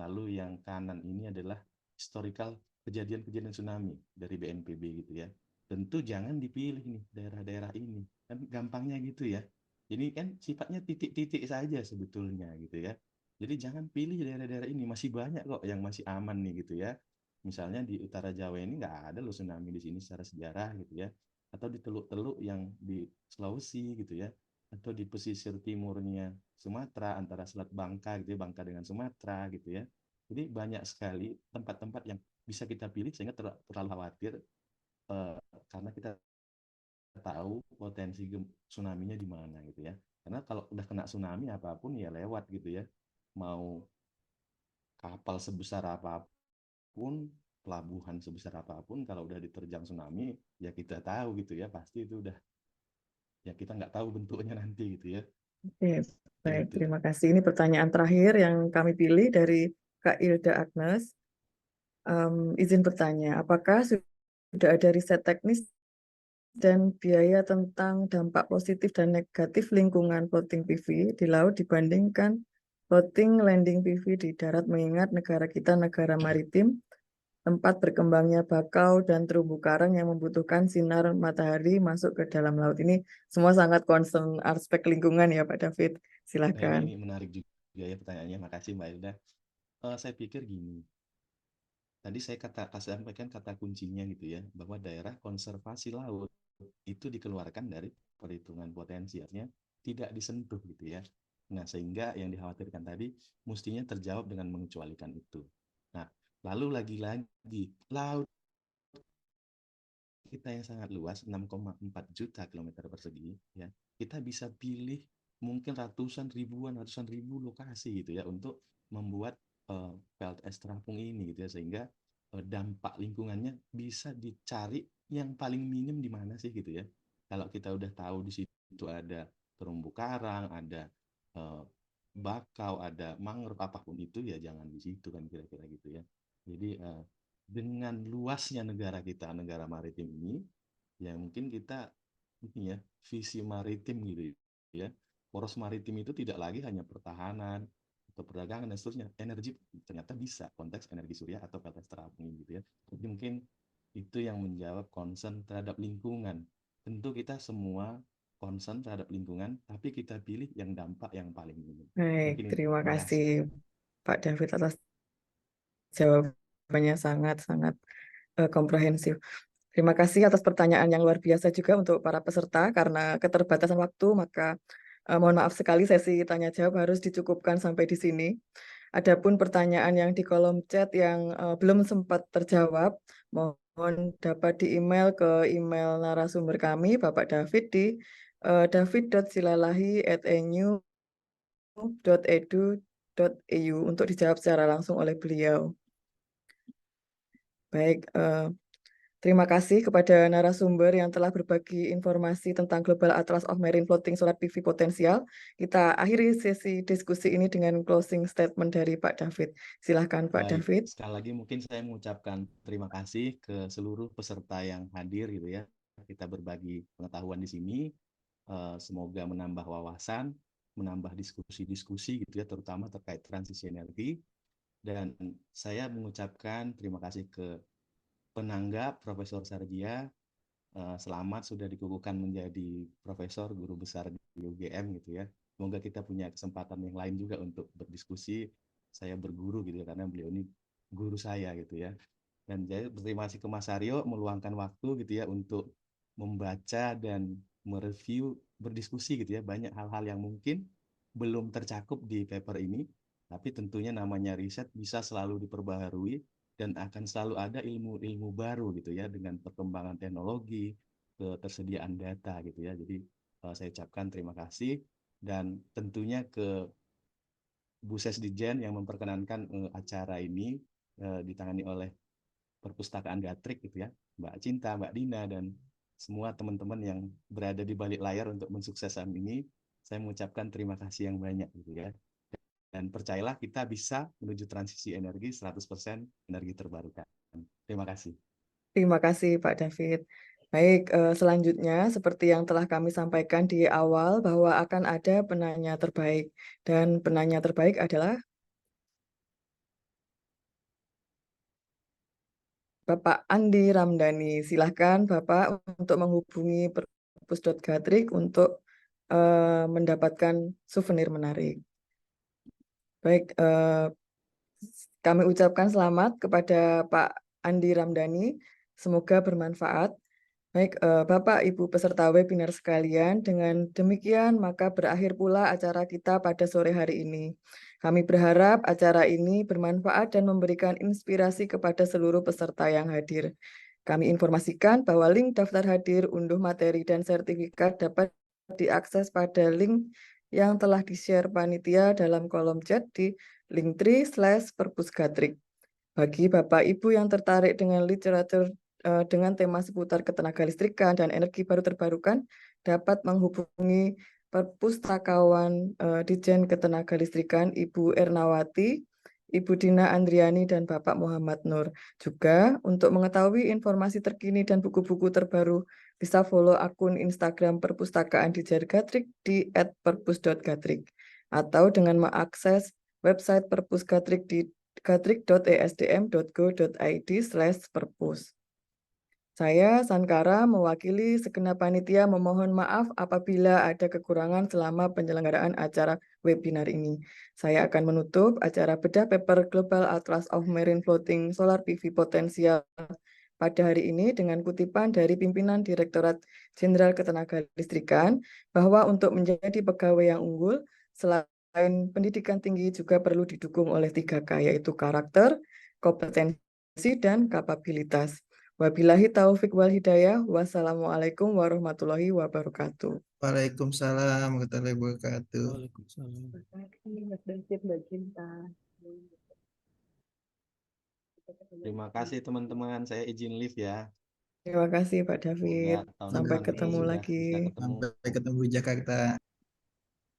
Lalu yang kanan ini adalah historical kejadian-kejadian tsunami dari BNPB gitu ya. Tentu jangan dipilih nih daerah-daerah ini. Kan gampangnya gitu ya. Jadi kan sifatnya titik-titik saja sebetulnya gitu ya. Jadi jangan pilih daerah-daerah ini, masih banyak kok yang masih aman nih gitu ya. Misalnya di utara Jawa ini nggak ada loh tsunami di sini secara sejarah gitu ya. Atau di teluk-teluk yang di Sulawesi gitu ya. Atau di pesisir timurnya Sumatera antara Selat Bangka gitu ya, Bangka dengan Sumatera gitu ya. Jadi banyak sekali tempat-tempat yang bisa kita pilih sehingga terlalu khawatir eh, karena kita tahu potensi tsunami-nya di mana gitu ya. Karena kalau udah kena tsunami apapun ya lewat gitu ya. Mau kapal sebesar apapun, pelabuhan sebesar apapun, kalau udah diterjang tsunami ya kita tahu gitu ya. Pasti itu udah ya kita nggak tahu bentuknya nanti gitu ya. Oke, baik. Begitu. Terima kasih. Ini pertanyaan terakhir yang kami pilih dari Kak Ilda Agnes. Izin bertanya, apakah sudah ada riset teknis dan biaya tentang dampak positif dan negatif lingkungan floating PV di laut dibandingkan floating landing PV di darat, mengingat negara kita negara maritim, tempat berkembangnya bakau dan terumbu karang yang membutuhkan sinar matahari masuk ke dalam laut. Ini semua sangat concern aspek lingkungan ya Pak David. Nah Silakan. ini menarik juga ya pertanyaannya. Makasih Mbak Ilda. Saya pikir gini, tadi saya sampaikan kata kuncinya gitu ya, bahwa daerah konservasi laut itu dikeluarkan dari perhitungan potensi, artinya tidak disentuh gitu ya. Nah, sehingga yang dikhawatirkan tadi mestinya terjawab dengan mengecualikan itu. Nah, lalu lagi-lagi laut kita yang sangat luas, 6,4 juta kilometer persegi, ya, kita bisa pilih mungkin ratusan ribu lokasi gitu ya untuk membuat PLTS terapung ini gitu ya, sehingga dampak lingkungannya bisa dicari yang paling minim di mana sih gitu ya. Kalau kita udah tahu di situ ada terumbu karang, ada eh, bakau, ada mangrove apapun itu ya jangan di situ kan kira-kira gitu ya. Jadi dengan luasnya negara kita, negara maritim ini, ya mungkin kita ini ya visi maritim gitu ya. Poros maritim itu tidak lagi hanya pertahanan atau perdagangan dan seterusnya. Energi ternyata bisa konteks energi surya atau PLTS terapung gitu ya. Jadi mungkin itu yang menjawab concern terhadap lingkungan. tentu kita semua concern terhadap lingkungan, tapi kita pilih yang dampak yang paling minim. Baik, Mungkin itu. terima Terima kasih. kasih Pak David atas jawabannya sangat-sangat komprehensif. Terima kasih atas pertanyaan yang luar biasa juga untuk para peserta. Karena keterbatasan waktu, maka mohon maaf sekali sesi tanya jawab harus dicukupkan sampai di sini. Adapun pertanyaan yang di kolom chat yang belum sempat terjawab, mohon dapat di-email ke email narasumber kami, Bapak David, di david.silalahi@enu.edu.eu untuk dijawab secara langsung oleh beliau. Baik, terima kasih kepada narasumber yang telah berbagi informasi tentang Global Atlas of Marine Floating Solar PV Potensial. Kita akhiri sesi diskusi ini dengan closing statement dari Pak David. Silahkan Pak Baik, David. sekali lagi mungkin saya mengucapkan terima kasih ke seluruh peserta yang hadir gitu ya. Kita berbagi pengetahuan di sini. Semoga menambah wawasan, menambah diskusi-diskusi gitu ya, terutama terkait transisi energi. Dan saya mengucapkan terima kasih ke penanggap Profesor Sargia. Selamat sudah dikukuhkan menjadi profesor guru besar di UGM gitu ya. Semoga kita punya kesempatan yang lain juga untuk berdiskusi. Saya berguru gitu ya, karena beliau ini guru saya gitu ya. Dan saya berterima kasih ke Mas Aryo meluangkan waktu gitu ya untuk membaca dan mereview, berdiskusi gitu ya. Banyak hal-hal yang mungkin belum tercakup di paper ini, tapi tentunya namanya riset bisa selalu diperbaharui dan akan selalu ada ilmu-ilmu baru gitu ya dengan perkembangan teknologi, ketersediaan data gitu ya. Jadi saya ucapkan terima kasih dan tentunya ke Bu Sesdijen yang memperkenankan acara ini ditangani oleh Perpustakaan Gatrik gitu ya, Mbak Cinta, Mbak Dina, dan semua teman-teman yang berada di balik layar untuk mensukseskan ini. Saya mengucapkan terima kasih yang banyak gitu ya. Dan percayalah kita bisa menuju transisi energi 100% energi terbarukan. Terima kasih. Terima kasih Pak David. Baik, selanjutnya seperti yang telah kami sampaikan di awal bahwa akan ada penanya terbaik. Dan penanya terbaik adalah Bapak Andi Ramdhani. Silahkan Bapak untuk menghubungi Perpus.Gatrik untuk mendapatkan souvenir menarik. Baik, kami ucapkan selamat kepada Pak Andi Ramdhani. Semoga bermanfaat. Baik, Bapak, Ibu peserta webinar sekalian, dengan demikian maka berakhir pula acara kita pada sore hari ini. Kami berharap acara ini bermanfaat dan memberikan inspirasi kepada seluruh peserta yang hadir. Kami informasikan bahwa link daftar hadir, unduh materi, dan sertifikat dapat diakses pada link yang telah di-share panitia dalam kolom chat di linktree/perpusgatrik. Bagi Bapak Ibu yang tertarik dengan literatur dengan tema seputar ketenaga listrikan dan energi baru terbarukan, dapat menghubungi Perpustakawan Dijen Ketenaga Listrikan Ibu Ernawati, Ibu Dina Andriani, dan Bapak Muhammad Nur. Juga untuk mengetahui informasi terkini dan buku-buku terbaru, bisa follow akun Instagram Perpustakaan Dijen Gatrik di @perpus.gatrik atau dengan mengakses website Perpus Gatrik di gatrik.esdm.go.id/perpus. Saya, Sankara, mewakili segenap panitia memohon maaf apabila ada kekurangan selama penyelenggaraan acara webinar ini. Saya akan menutup acara bedah paper Global Atlas of Marine Floating Solar PV Potensial pada hari ini dengan kutipan dari pimpinan Direktorat Jenderal Ketenagalistrikan bahwa untuk menjadi pegawai yang unggul, selain pendidikan tinggi juga perlu didukung oleh 3K, yaitu karakter, kompetensi, dan kapabilitas. Wabillahi taufik wal hidayah. Wassalamualaikum warahmatullahi wabarakatuh. Waalaikumsalam warahmatullahi wabarakatuh. Waalaikumsalam. Terima kasih Mas David, Mbak Cinta. Terima kasih teman-teman, saya izin live ya. Terima kasih Pak Semoga David. tahun Sampai depan ketemu sudah lagi. bisa ketemu. Sampai ketemu di Jakarta.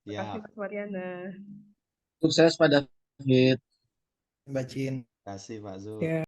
Terima kasih Ya, Mas Mariana. Sukses pada David. Mbak Cin. terima kasih Pak Zul. Ya.